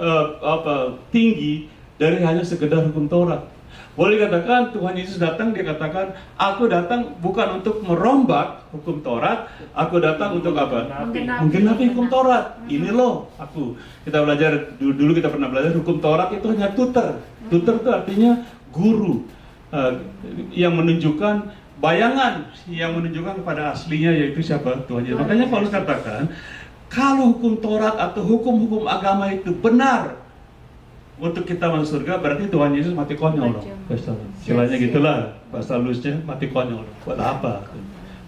tinggi dari hanya sekedar hukum Taurat. Boleh katakan Tuhan Yesus datang, dia katakan, aku datang bukan untuk merombak hukum Taurat, aku datang untuk apa? Menggenapi hukum Taurat. Ini loh aku. Kita belajar, dulu kita pernah belajar hukum Taurat itu hanya tutor. Tutor itu artinya guru, yang menunjukkan bayangan, yang menunjukkan kepada aslinya, yaitu siapa? Tuhan Yesus. Makanya Paulus katakan, kalau hukum Taurat atau hukum-hukum agama itu benar untuk kita masuk surga, berarti Tuhan Yesus mati konyol dong. Istilahnya gitulah, bahasa halusnya mati konyol. Buat apa?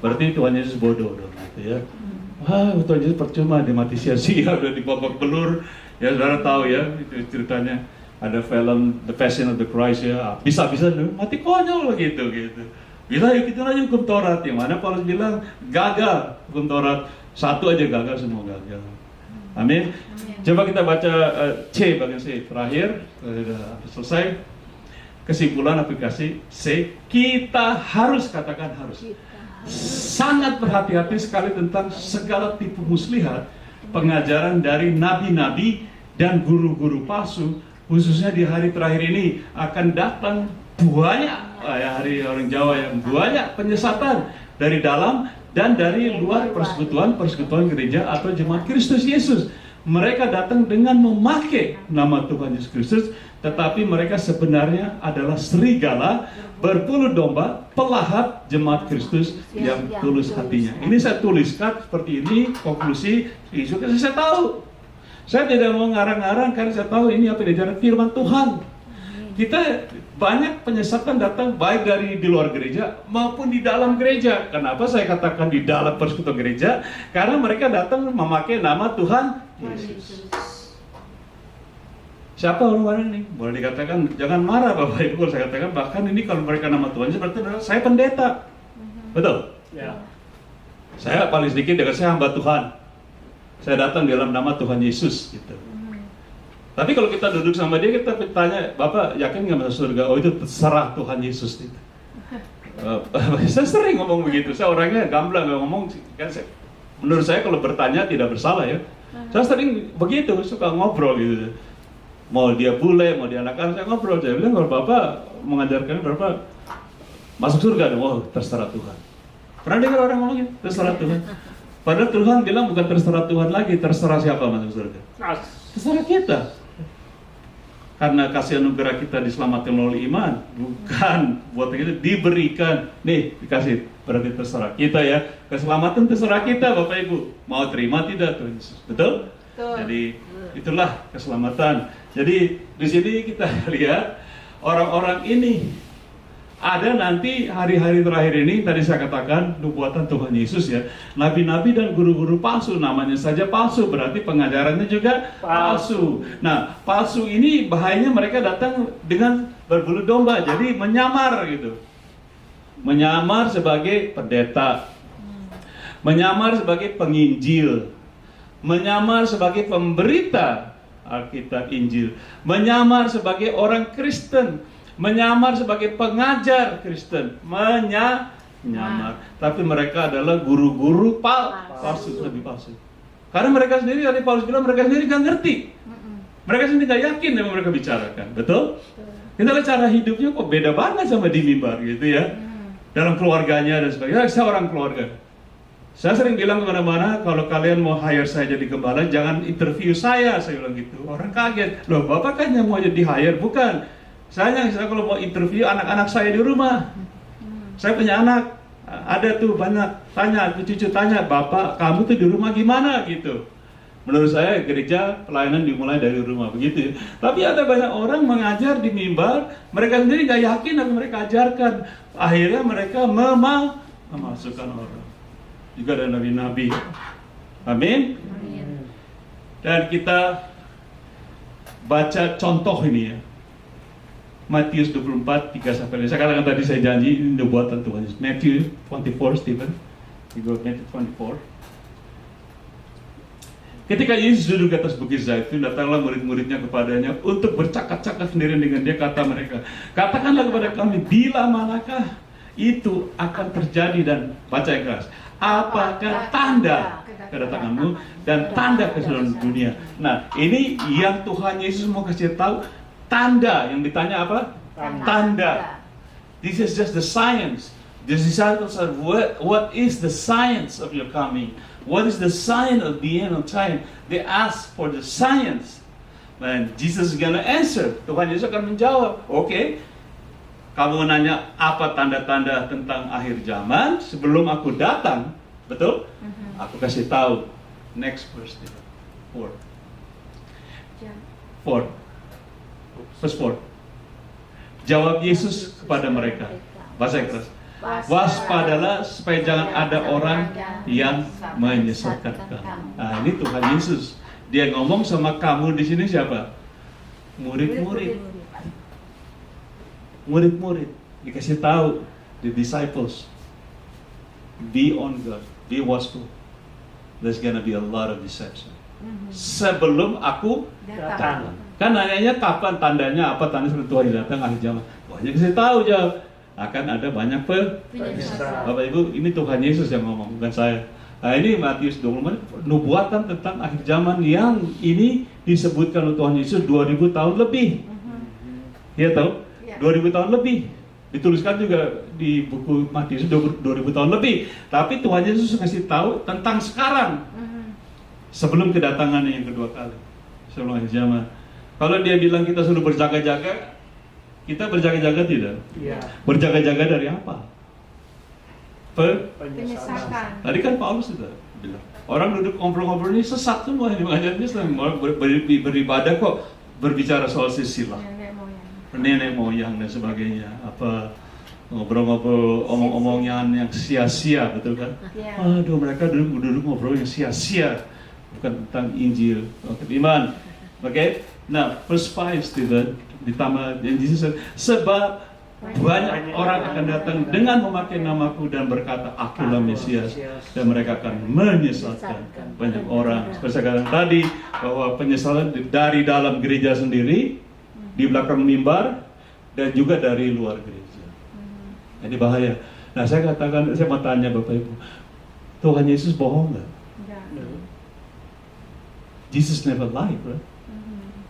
Berarti Tuhan Yesus bodoh dong, gitu ya. Wah, Tuhan Yesus percuma, dia mati sia-sia, udah dibobok belur. Ya, saudara tahu ya, itu ceritanya. Ada film The Passion of the Christ ya, bisa-bisa mati konyol gitu. Bila ya gitu aja hukum Taurat, yang mana Paulus bilang gagal hukum Taurat, satu aja gagal, semua gagal. Amin. Coba kita baca C bagian C terakhir, sudah selesai. Kesimpulan aplikasi C, kita harus, katakan harus, sangat berhati-hati sekali tentang segala tipu muslihat pengajaran dari nabi-nabi dan guru-guru palsu, khususnya di hari terakhir ini akan datang banyak, hari orang Jawa yang banyak penyesatan dari dalam dan dari luar persekutuan gereja atau jemaat Kristus Yesus. Mereka datang dengan memakai nama Tuhan Yesus Kristus, tetapi mereka sebenarnya adalah serigala, berbulu domba, pelahat jemaat Kristus yang tulus hatinya. Ini saya tuliskan seperti ini, konklusi isu karena saya tahu. Saya tidak mau ngarang-ngarang karena saya tahu ini apa diajarkan firman Tuhan. Kita banyak penyesatan datang baik dari di luar gereja maupun di dalam gereja. Kenapa saya katakan di dalam persekutuan gereja? Karena mereka datang memakai nama Tuhan Yesus. Siapa orang-orang ini? Boleh dikatakan, jangan marah Bapak Ibu kalau saya katakan, bahkan ini kalau mereka nama Tuhan Yesus berarti saya pendeta. Betul? Ya. Saya paling sedikit dengan saya hamba Tuhan. Saya datang dalam nama Tuhan Yesus gitu. Tapi kalau kita duduk sama dia, kita tanya, Bapak yakin nggak masuk surga? Oh itu terserah Tuhan Yesus gitu. Saya sering ngomong begitu. Saya orangnya gamblang, nggak ngomong kan. Menurut saya kalau bertanya tidak bersalah ya. Saya sering begitu, suka ngobrol gitu. Mau dia bule, mau dia anak-anak, saya ngobrol. Saya bilang, kalau Bapak mengajarkan Bapak masuk surga dong, oh terserah Tuhan. Pernah dengar orang ngomong gitu? Terserah Tuhan. Padahal Tuhan bilang bukan terserah Tuhan lagi, terserah siapa masuk surga. Terserah kita. Karena kasih anugerah kita diselamatkan melalui iman, bukan buat kita diberikan. Nih dikasih, berarti terserah kita ya. Keselamatan terserah kita Bapak Ibu. Mau terima tidak Tuhan Yesus, betul? Jadi itulah keselamatan. Jadi di sini kita lihat orang-orang ini ada nanti hari-hari terakhir ini, tadi saya katakan nubuatan Tuhan Yesus ya, nabi-nabi dan guru-guru palsu, namanya saja palsu, berarti pengajarannya juga palsu. Nah, palsu ini bahayanya mereka datang dengan berbulu domba, jadi menyamar gitu. Menyamar sebagai pendeta, menyamar sebagai penginjil, menyamar sebagai pemberita Alkitab Injil, menyamar sebagai orang Kristen, menyamar sebagai pengajar Kristen, menyamar. Tapi mereka adalah guru-guru palsu, nabi palsu. Karena mereka sendiri, tadi Paulus bilang, mereka sendiri gak ngerti. Mereka sendiri gak yakin yang mereka bicarakan, betul? Kita lihat cara hidupnya kok beda banget sama di mimbar gitu ya. Dalam keluarganya dan sebagainya, saya orang keluarga. Saya sering bilang kemana-mana, kalau kalian mau hire saya jadi gembala, jangan interview saya bilang gitu. Orang kaget, loh Bapak kan yang mau jadi hire, bukan. Saya kalau mau interview anak-anak saya di rumah, saya punya anak, ada tuh banyak, tanya, cucu tanya, Bapak kamu tuh di rumah gimana gitu. Menurut saya gereja pelayanan dimulai dari rumah, begitu. Tapi ada banyak orang mengajar di mimbar, mereka sendiri gak yakin apa mereka ajarkan. Akhirnya mereka memasukkan orang. Juga ada nabi-nabi. Amin. Dan kita baca contoh ini ya. Matius 24, 3-5. Saya katakan tadi, saya janji ini nubuatan Tuhan Yesus. Matthew 24, Stephen. We go Matthew 24. Ketika Yesus duduk di atas bukit Zaitun, datanglah murid-muridnya kepadanya untuk bercakap-cakap sendiri dengan dia, kata mereka, katakanlah kepada kami, bila manakah itu akan terjadi, dan baca yang keras, apakah tanda kedatanganmu dan tanda keseluruhan dunia. Nah, ini yang Tuhan Yesus mau kasih tahu. Tanda, yang ditanya apa? Tanda. This is just the science. The disciples said, what is the science of your coming? What is the sign of the end of time? They ask for the science. And Jesus is gonna answer. Tuhan Yesus akan menjawab, oke, kamu nanya apa tanda-tanda tentang akhir zaman sebelum aku datang, betul? Aku kasih tahu. Next verse, 4. Verse 4. Jawab Yesus kepada mereka. Bahasa Inggris. Waspadalah supaya jangan ada orang yang menyesatkan kamu. Nah, ini Tuhan Yesus. Dia ngomong sama kamu di sini siapa? Murid-murid. Murid-murid. Dikasih tahu, the disciples. Be on guard. Be watchful. There's gonna be a lot of deception. sebelum aku Datang. kan nanyanya kapan tandanya apa tanda seperti Tuhan datang akhir zaman. Tuhan Yesus saya tahu jawab akan ada banyak Penyesalan. Bapak Ibu, ini Tuhan Yesus yang ngomong, bukan saya. Nah ini Matius 24, nubuatan tentang akhir zaman yang ini disebutkan oleh Tuhan Yesus 2000 tahun lebih. Ya tahu? Ya. 2000 tahun lebih. Dituliskan juga di buku Matius 2000 tahun lebih. Tapi Tuhan Yesus kasih tahu tentang sekarang. Sebelum kedatangannya yang kedua kali. Sebelum akhir zaman. Kalau dia bilang kita suruh berjaga-jaga, kita berjaga-jaga tidak? Iya. Berjaga-jaga dari apa? Penyesakan. Tadi kan Paulus sudah bilang, orang duduk ngobrol-ngobrol ini sesat semua yang mengajar Islam. Orang beribadah kok berbicara soal silsilah, nenek moyang dan sebagainya. Apa ngobrol-ngobrol omong-omongan yang sia-sia, betul kan? Ya. Aduh, mereka duduk ngobrol yang sia-sia, bukan tentang Injil, iman. Oke? Nah, verse 5 Stephen ditambah yang Jesus sebab banyak orang akan datang dengan memakai namaku dan berkata akulah Mesias, dan mereka akan menyesatkan banyak orang. Seperti saya katakan tadi bahwa penyesalan dari dalam gereja sendiri, di belakang mimbar, dan juga dari luar gereja. Ini bahaya. Nah saya katakan, saya mau tanya Bapak Ibu, Tuhan Yesus bohong nggak? Jesus never lied, right?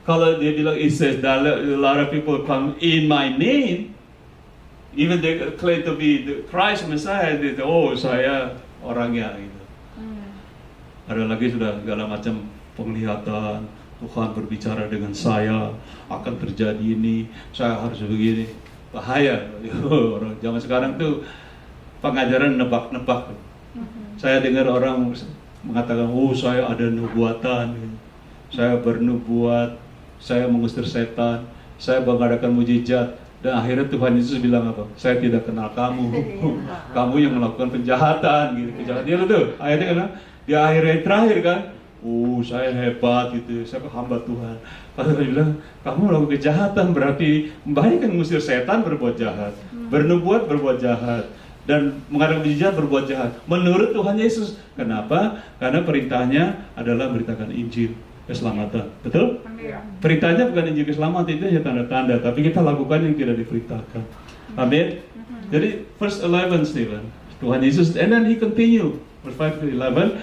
Kalau dia bilang, it says that a lot of people come in my name, even they claim to be the Christ Messiah, they say, oh saya orangnya gitu. Ada lagi sudah segala macam penglihatan, Tuhan berbicara dengan saya, akan terjadi ini, saya harus begini. Bahaya. Orang zaman sekarang tuh pengajaran nebak-nebak. Saya dengar orang mengatakan, oh saya ada nubuatan, saya bernubuat, saya mengusir setan, saya mengadakan mujizat. Dan akhirnya Tuhan Yesus bilang apa? Saya tidak kenal kamu. Kamu yang melakukan penjahatan gitu. Kejahatan dia tuh. Akhirnya kan di akhir terakhir kan, saya hebat gitu. Saya hamba Tuhan. Pastor bilang, kamu melakukan kejahatan berarti membahayakan mengusir setan berbuat jahat, bernubuat berbuat jahat, dan mengadakan mujizat berbuat jahat. Menurut Tuhan Yesus. Kenapa? Karena perintahnya adalah beritakan Injil keselamatan. Betul? Perintahnya bukan Injil keselamatan, itu hanya tanda-tanda, tapi kita lakukan yang tidak diperintahkan. Amin. Jadi verse 11 Stephen, Tuhan Yesus, and then he continue verse 5 to 11.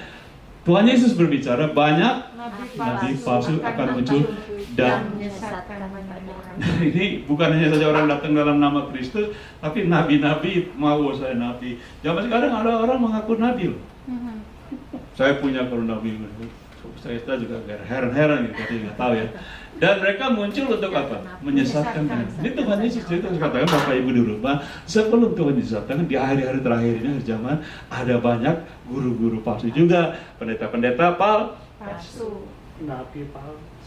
Tuhan Yesus berbicara, banyak nabi palsu akan muncul dan menyesatkan banyak orang. ini bukan hanya saja orang datang dalam nama Kristus, tapi nabi-nabi mau saya nabi. Zaman sekarang ada orang mengaku nabi loh. Saya punya nabi. Saya juga heran-heran gitu, nggak tahu ya. Dan mereka muncul untuk apa? Menyesatkan. Ini Tuhan Yesus cerita, katakan Bapak Ibu di rumah, sebelum Tuhan Yesus datang di hari-hari terakhir ini, akhir zaman, ada banyak guru-guru palsu juga, pendeta-pendeta Palsu.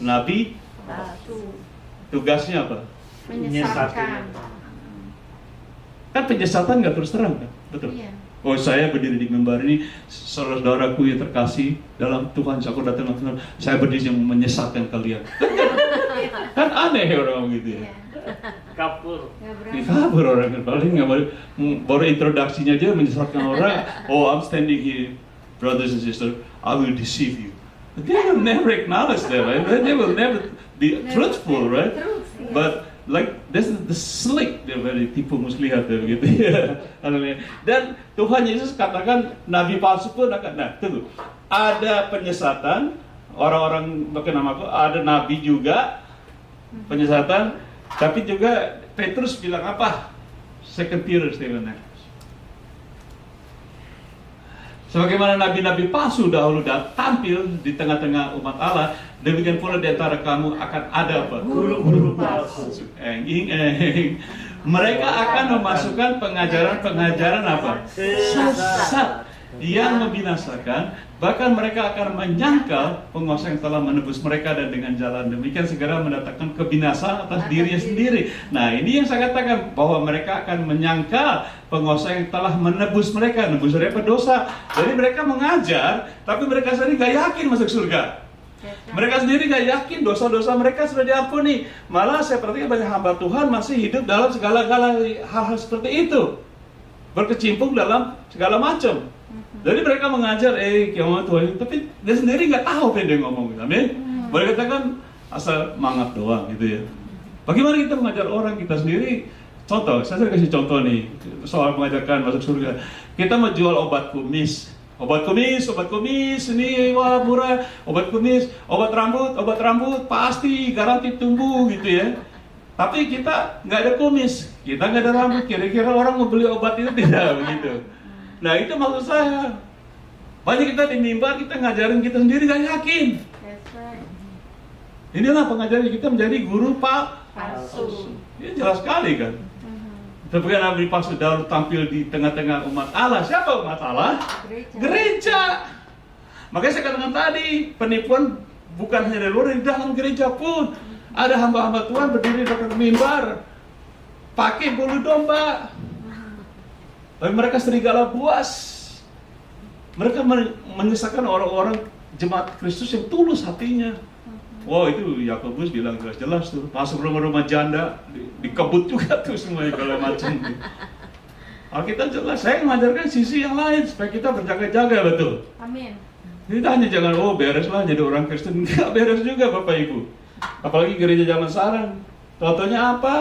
nabi. Palsu. Tugasnya Tugasnya apa? menyesatkan. Kan penyesatan nggak terus terang kan? Betul. Iya. Oh saya berdiri di mimbar ini, saudaraku yang terkasih dalam Tuhan, aku datang langsung, saya berdiri yang menyesatkan kalian. Kan aneh orang gitu ya. Iya. Kapur. Nggak berani. Kabur orang kan, paling nggak baru introduksinya aja menyesatkan orang. Oh I'm standing here, brothers and sisters, I will deceive you. They will never acknowledge that, right? They will never be truthful, right? Terus. Iya. But like this is the slick dia dari tipu muslihat ya begitu ya. Dan Tuhan Yesus katakan nabi palsu pun akan, nah tunggu, ada penyesatan orang-orang pakai namaku, ada nabi juga penyesatan, tapi juga Petrus bilang apa? Second Peter statement. Sebagaimana nabi-nabi palsu dahulu tampil di tengah-tengah umat Allah, demikian pula di antara kamu akan ada apa? Guru-guru palsu. Mereka akan memasukkan pengajaran-pengajaran apa? Sesat yang membinasakan, bahkan mereka akan menyangkal penguasa yang telah menebus mereka, dan dengan jalan demikian segera mendatangkan kebinasaan atas dirinya sendiri. Nah ini yang saya katakan, bahwa mereka akan menyangkal penguasa yang telah menebus mereka, menebus dari dosa. Jadi mereka mengajar, tapi mereka sendiri gak yakin masuk surga. Mereka sendiri gak yakin dosa-dosa mereka sudah diampuni. Malah saya perhatikan banyak hamba Tuhan masih hidup dalam segala hal-hal seperti itu, berkecimpung dalam segala macam. Jadi mereka mengajar, kiamat Tuhan, tapi dia sendiri nggak tahu apa yang dia ngomong. Amin. Boleh katakan asal mangap doang gitu ya. Bagaimana kita mengajar orang kita sendiri? Contoh, saya kasih contoh nih soal mengajarkan masuk surga. Kita mau jual obat kumis, ini wah murah, obat kumis, obat rambut pasti garansi tumbuh gitu ya. Tapi kita nggak ada kumis, kita nggak ada rambut, kira-kira orang mau beli obat itu tidak begitu. Nah itu maksud saya. Banyak kita di mimbar, kita ngajarin kita sendiri nggak yakin. That's right. Inilah pengajaran kita menjadi guru Palsu. Ini jelas sekali kan. Tapi kan Nabi palsu Daud tampil di tengah-tengah umat Allah. Siapa umat Allah? Gereja. Makanya saya katakan tadi, penipuan bukan hanya dari luar, di dalam gereja pun ada hamba-hamba Tuhan berdiri di dekat mimbar, pakai bulu domba. Tapi mereka serigala buas. Mereka menyesatkan orang-orang jemaat Kristus yang tulus hatinya. Wow, itu Yakobus bilang jelas-jelas tuh, masuk rumah-rumah janda, dikebut juga tuh semuanya kalau macam. Alkitab jelas, saya mengajarkan sisi yang lain supaya kita berjaga-jaga, betul. Amin. Kita hanya jangan, bereslah jadi orang Kristen. Enggak beres juga Bapak Ibu. Apalagi gereja zaman sekarang. Contohnya apa?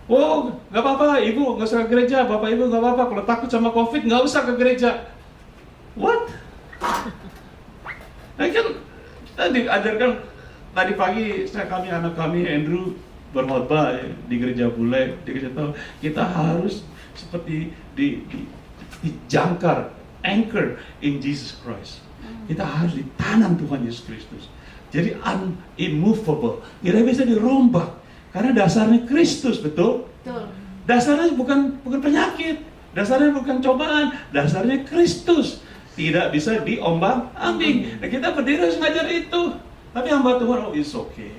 Nggak apa-apa, Ibu nggak usah ke gereja, Bapak Ibu nggak apa-apa. Kalau takut sama COVID, nggak usah ke gereja. What? Nah kan kita diajarkan tadi pagi anak kami Andrew berkhotbah di gereja bule, dikasih tahu kita harus seperti dijangkar, anchor in Jesus Christ. Kita harus ditanam Tuhan Yesus Kristus. Jadi unimmovable, tidak bisa dirombak karena dasarnya Kristus, betul? Betul. Dasarnya bukan penyakit, dasarnya bukan cobaan, dasarnya Kristus. Tidak bisa diombang-ambing. Nah, kita berdiri harus ngajar itu. Tapi hamba Tuhan, it's okay.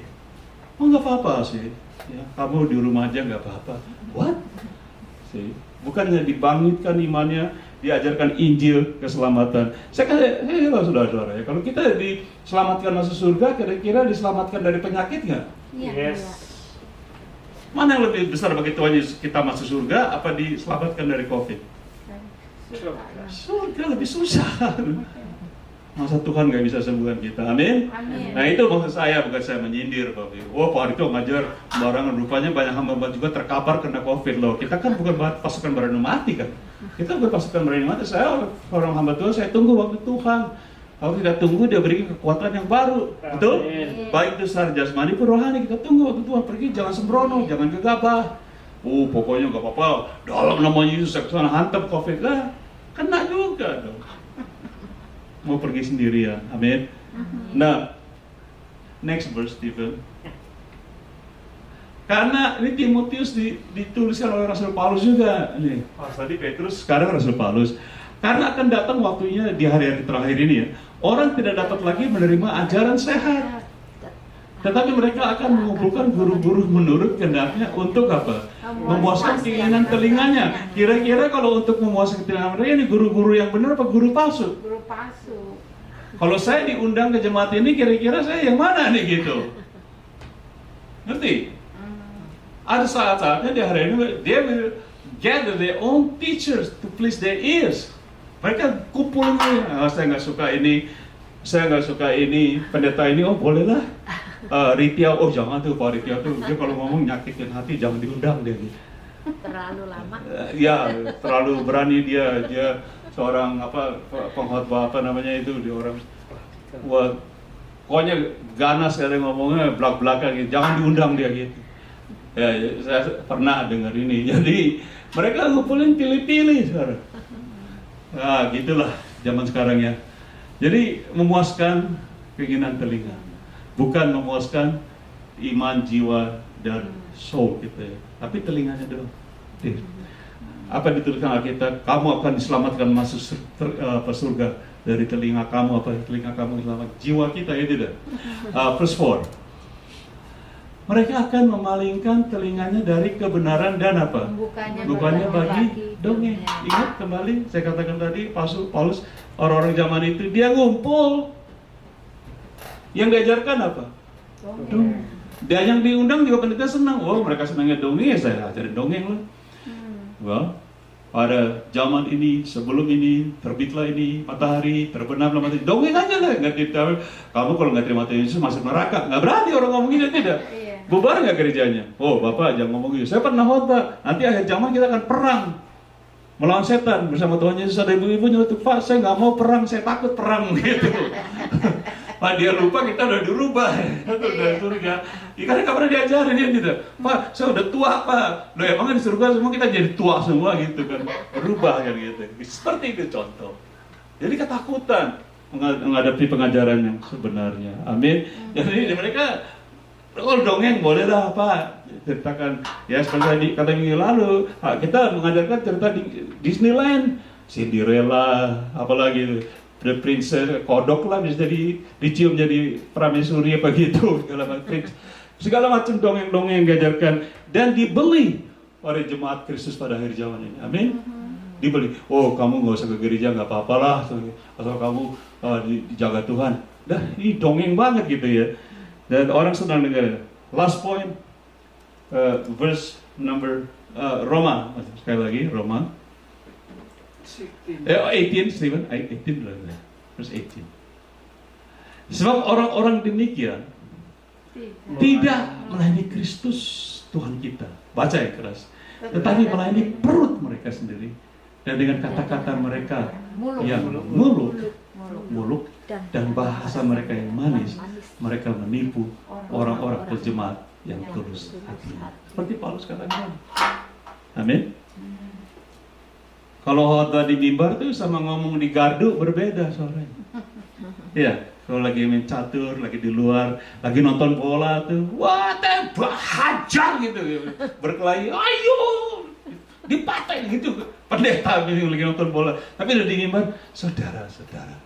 Nggak apa-apa sih. Ya, kamu di rumah aja nggak apa-apa. What? Sih, bukannya dibangkitkan imannya, diajarkan Injil keselamatan. Saya saudara-saudara ya, kalau kita diselamatkan masuk surga, kira-kira diselamatkan dari penyakit nggak? Iya. Yes. Mana yang lebih besar bagi Tuhan Yesus, kita masuk surga, apa diselamatkan dari COVID? Surga lebih susah. Masa Tuhan nggak bisa sembuhkan kita, amin? Amin. Nah itu maksud saya, bukan saya menyindir Bapak Ibu. Pak Rito ngajar sembarangan, rupanya banyak hamba juga terkapar kena COVID loh. Kita kan bukan pasukan berani mati kan. Kita bukan pasukan berani mati. Saya orang hamba Tuhan, saya tunggu waktu Tuhan. Kalau tidak tunggu, dia berikan kekuatan yang baru. Betul? Baik itu secara jasmani pun rohani, kita tunggu waktu Tuhan pergi, jangan sembrono, jangan gegabah. Pokoknya nggak apa-apa, dalam nama Yesus saya kesana hantam COVID lah. Kena juga dong. Mau pergi sendirian, amin. Nah, next verse Stephen. Karena ini Timotius dituliskan oleh Rasul Paulus juga. Nih, tadi Petrus, sekarang Rasul Paulus. Karena akan datang waktunya di hari-hari terakhir ini ya, orang tidak dapat lagi menerima ajaran sehat. Tetapi mereka akan mengumpulkan guru-guru menurut kehendaknya untuk apa? Memuaskan keinginan telinganya. Kira-kira kalau untuk memuaskan telinga mereka ini guru-guru yang benar apa guru palsu? Guru palsu. Kalau saya diundang ke jemaat ini, kira-kira saya yang mana nih gitu? Ngerti? Ada saat-saatnya di hari ini, they will gather their own teachers to please their ears. Mereka kumpul nih, saya nggak suka ini, pendeta ini, bolehlah. Ritia, jangan tuh Pak Ritia tuh, dia kalau ngomong nyakitin hati, jangan diundang dia. Terlalu lama. Ya, terlalu berani dia seorang pengkhotbah dia orang, pokoknya ganas kadang ngomongnya belak-belakan gitu, jangan diundang dia gitu. Ya, saya pernah dengar ini, jadi mereka ngumpulin pilih-pilih sekarang. Nah, gitulah zaman sekarang ya. Jadi memuaskan keinginan telinga, bukan memuaskan iman, jiwa, dan soul kita ya. Tapi telinganya doang. Apa dituliskan Alkitab? Kamu akan diselamatkan masuk surga dari telinga kamu. Apa telinga kamu selamat? Jiwa kita ya tidak. Verse 4. Mereka akan memalingkan telinganya dari kebenaran dan apa? Bukannya bagi dongeng. Ingat kembali saya katakan tadi, Paulus orang-orang zaman itu dia ngumpul. Yang diajarkan apa? Dongeng. Dia yang diundang juga pendeta senang. Mereka senangnya dongeng, ya saya ajarin dongeng loh. Well, pada zaman ini, sebelum ini, terbitlah ini matahari, terbenamlah matahari. Dongeng aja lah, nggak ditahu. Kamu kalau nggak terima Tuhan Yesus masuk neraka. Nggak berani orang ngomong gitu, tidak. Iya. Bubar nggak gerejanya? Oh Bapak jangan ngomong gitu. Saya pernah khotbah. Nanti akhir zaman kita akan perang melawan setan bersama Tuhan Yesus. Ada ibu-ibu nyeletuk, Pak saya nggak mau perang, saya takut perang gitu. Pak dia lupa kita udah dirubah, udah surga. Karena nggak pernah diajarin dia gitu. Pak saya udah tua Pak. Loh emang di surga semua kita jadi tua semua gitu kan? Berubah kan gitu. Seperti itu contoh. Jadi ketakutan menghadapi pengajaran yang sebenarnya. Amin. Jadi mereka kalau dongeng boleh lah Pak, ceritakan ya seperti tadi kata minggu lalu kita mengajarkan cerita di Disneyland, Cinderella, apalagi itu, The Princess, kodok lah bisa jadi dicium jadi pramesuri apa gitu, segala macam dongeng-dongeng yang diajarkan dan dibeli oleh jemaat Kristus pada akhir zaman ini. Amin. Dibeli. Oh kamu nggak usah ke gereja nggak apa-apalah, atau kamu dijaga Tuhan. Dah ini dongeng banget gitu ya. Dan orang senang dengar. Last point, verse number Roma, sekali lagi Roma. 18, Stephen, 18 verse 18. Sebab orang-orang demikian tidak melayani Kristus Tuhan kita. Baca ya keras. Tetapi melayani perut mereka sendiri dan dengan kata-kata mereka yang muluk dan bahasa mereka yang manis, mereka menipu orang-orang berjemaat yang tulus hati. Seperti Paulus katakan. Amin. Kalau khotbah di mimbar tuh sama ngomong di gardu berbeda soalnya. Iya, kalau lagi main catur, lagi di luar, lagi nonton bola tuh, wah tembak hajar gitu, berkelahi, ayo dipatahin gitu. Pendeta lagi nonton bola, tapi udah di mimbar, saudara-saudara,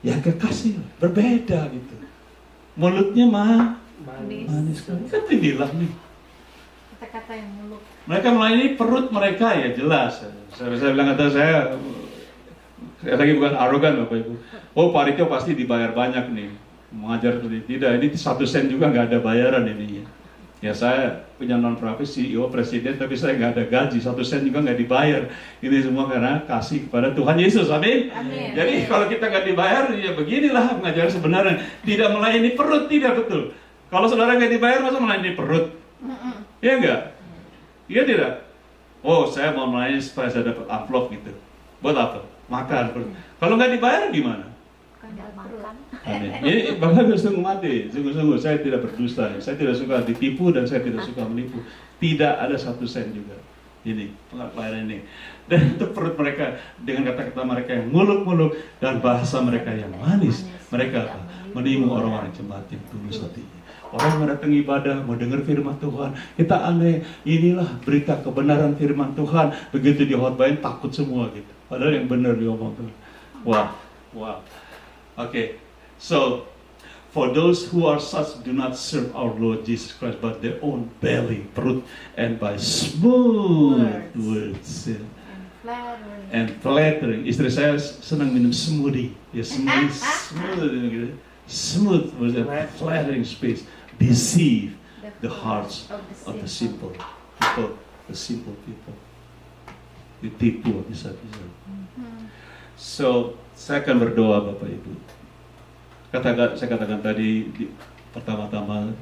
yang kekasih berbeda gitu. Mulutnya manis sekali. Kan dibilang nih. Kata-kata yang muluk. Mereka melayani perut mereka ya jelas. Saya bilang kata saya lagi bukan arogan Bapak Ibu. Oh Pak Riko pasti dibayar banyak nih mengajar seperti tidak. Ini 1 sen juga nggak ada bayaran ini. Ya saya punya non-profit CEO presiden tapi saya nggak ada gaji 1 sen juga nggak dibayar. Ini semua karena kasih kepada Tuhan Yesus. Amin. Amin. Jadi kalau kita nggak dibayar ya beginilah pengajaran sebenarnya. Tidak melayani perut tidak betul. Kalau saudara nggak dibayar masa melayani perut? Iya enggak? Iya tidak? Oh saya mau melayani supaya saya dapat amplop gitu. Buat apa? Makan. Kalau nggak dibayar gimana? Makan. Amin. Ini Bapak sungguh mati. Sungguh-sungguh saya tidak berdusta. Saya tidak suka ditipu dan saya tidak suka menipu. Tidak ada 1 sen juga. Ini pelayanan ini. Dan itu perut mereka dengan kata-kata mereka yang muluk-muluk dan bahasa mereka yang manis. Mereka apa? Menimu orang-orang jemaat yang tulus hatinya. Orang yang datang ibadah, mau dengar firman Tuhan, kita aneh, inilah berita kebenaran firman Tuhan. Begitu dihotbahin, takut semua gitu. Padahal yang benar diomong Tuhan. Wow. Okay, so for those who are such do not serve our Lord Jesus Christ, but their own belly, perut, and by smooth words and flattering. Istri saya senang minum smoothie, ya smooth gitu. Smooth was a flattering speech. Deceive the hearts of the simple people. Ditipu bisa-bisa. So, saya akan berdoa Bapak Ibu. Saya katakan tadi pertama-tama,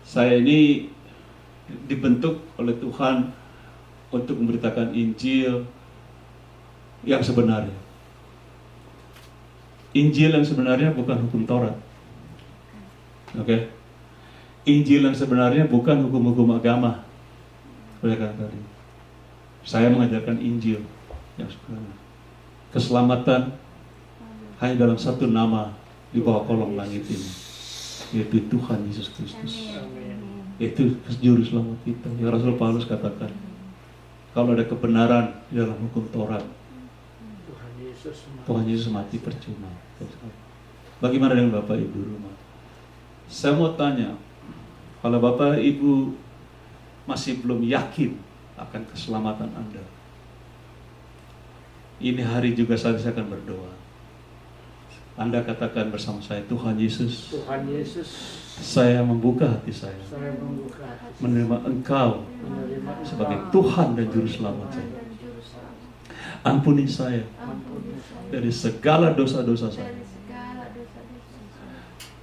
saya ini dibentuk oleh Tuhan untuk memberitakan Injil yang sebenarnya. Injil yang sebenarnya bukan hukum Taurat. Oke? Injil yang sebenarnya bukan hukum-hukum agama. Oleh karena tadi, saya mengajarkan Injil yang sebenarnya. Keselamatan hanya dalam satu nama di bawah kolong langit ini, yaitu Tuhan Yesus Kristus. Itu juru selamat kita. Ya Rasul Paulus katakan, kalau ada kebenaran di dalam hukum Taurat, Tuhan Yesus mati percuma. Bagaimana dengan Bapak Ibu rumah? Saya mau tanya, kalau Bapak Ibu masih belum yakin akan keselamatan Anda, ini hari juga saya akan berdoa. Anda katakan bersama saya, Tuhan Yesus, saya membuka hati saya, menerima Engkau sebagai Tuhan dan Juru Selamat saya. Ampuni saya Ampuni saya dari segala dosa-dosa saya. dari segala dosa-dosa saya.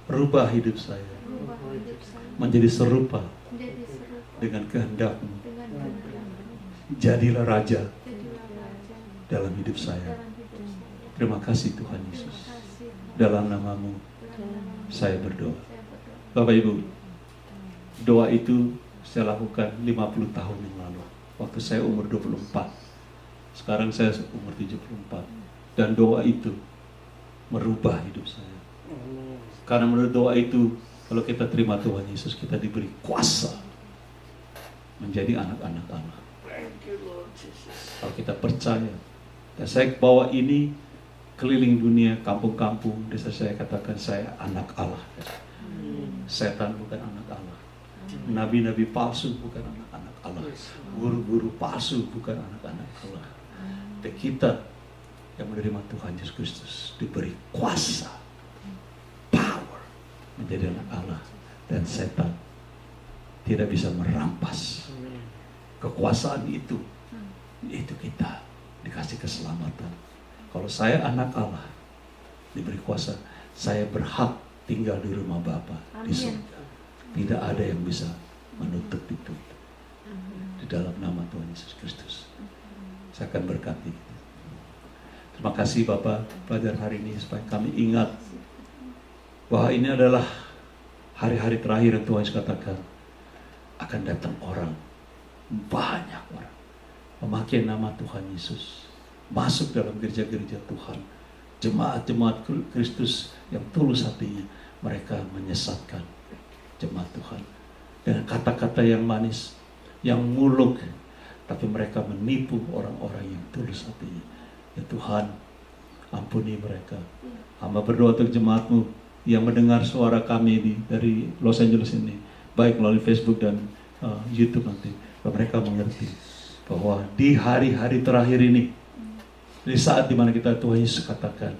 Rubah hidup saya Rubah hidup saya menjadi serupa menjadi serupa dengan kehendak-Mu. dengan kehendak-Mu. Jadilah Raja Jadilah Raja dalam hidup saya. dalam hidup saya. Terima kasih Tuhan Terima Yesus. kasih Dalam nama-Mu dalam nama saya berdoa. saya berdoa. Bapak Ibu, doa itu saya lakukan 50 tahun yang lalu. Waktu saya umur 24. Sekarang saya umur 74. Dan doa itu merubah hidup saya. Karena menurut doa itu, kalau kita terima Tuhan Yesus, kita diberi kuasa menjadi anak-anak Allah. Thank you, Lord Jesus. Kalau kita percaya, dan saya bawa ini keliling dunia, kampung-kampung, desa saya katakan saya anak Allah. Setan bukan anak Allah. Nabi-nabi palsu bukan anak-anak Allah. Guru-guru palsu bukan anak-anak Allah. Dan kita yang menerima Tuhan Yesus Kristus diberi kuasa, power menjadi anak Allah. Dan setan tidak bisa merampas kekuasaan itu. Itu kita dikasih keselamatan. Kalau saya anak Allah diberi kuasa, saya berhak tinggal di rumah Bapa di Amin. surga. Tidak ada yang bisa menutup itu. Di dalam nama Tuhan Yesus Kristus, saya akan berkati. Terima kasih Bapak pelajaran hari ini supaya kami ingat bahwa ini adalah hari-hari terakhir yang Tuhan Yesus katakan akan datang orang, banyak orang memakai nama Tuhan Yesus masuk dalam gereja-gereja Tuhan, jemaat-jemaat Kristus yang tulus hatinya, mereka menyesatkan jemaat Tuhan dengan kata-kata yang manis, yang muluk, tapi mereka menipu orang-orang yang tulus hatinya. Ya Tuhan, ampuni mereka. Hamba berdoa untuk jemaat-Mu yang mendengar suara kami dari Los Angeles ini, baik melalui Facebook dan YouTube nanti, bahwa mereka mengerti bahwa di hari-hari terakhir ini, di saat dimana kita Tuhan Yesus katakan,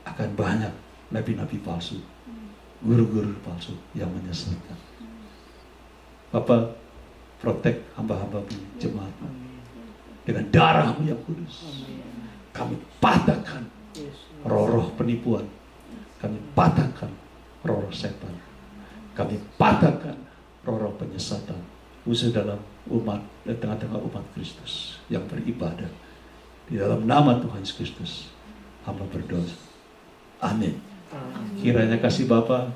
akan banyak nabi-nabi palsu, guru-guru palsu yang menyesatkan. Bapak, protect hamba-hamba-Mu, jemaat-Mu dengan darah-Mu yang kudus. Kami patahkan roh-roh penipuan, kami patahkan roh-roh setan, kami patahkan roh-roh penyesatan, khusus dalam umat, di tengah-tengah umat Kristus yang beribadah. Di dalam nama Tuhan Yesus Kristus, hamba berdoa. Amin. Kiranya kasih Bapa,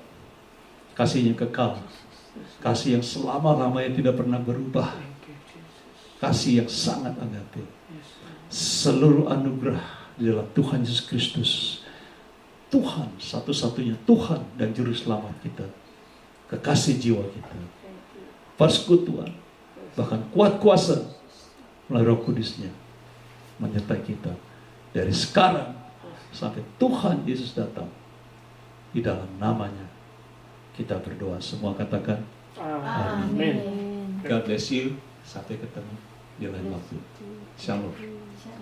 kasih yang kekal, kasih yang selama-lamanya tidak pernah berubah, kasih yang sangat agape, seluruh anugerah di dalam Tuhan Yesus Kristus, Tuhan satu-satunya Tuhan dan Juru Selamat kita, kekasih jiwa kita, persekutuan, bahkan kuat kuasa melalui Roh Kudus-Nya menyertai kita dari sekarang sampai Tuhan Yesus datang. Di dalam namanya kita berdoa, semua katakan Amin. God bless you. Sampai ketemu di lain waktu. Shalom. Shalom.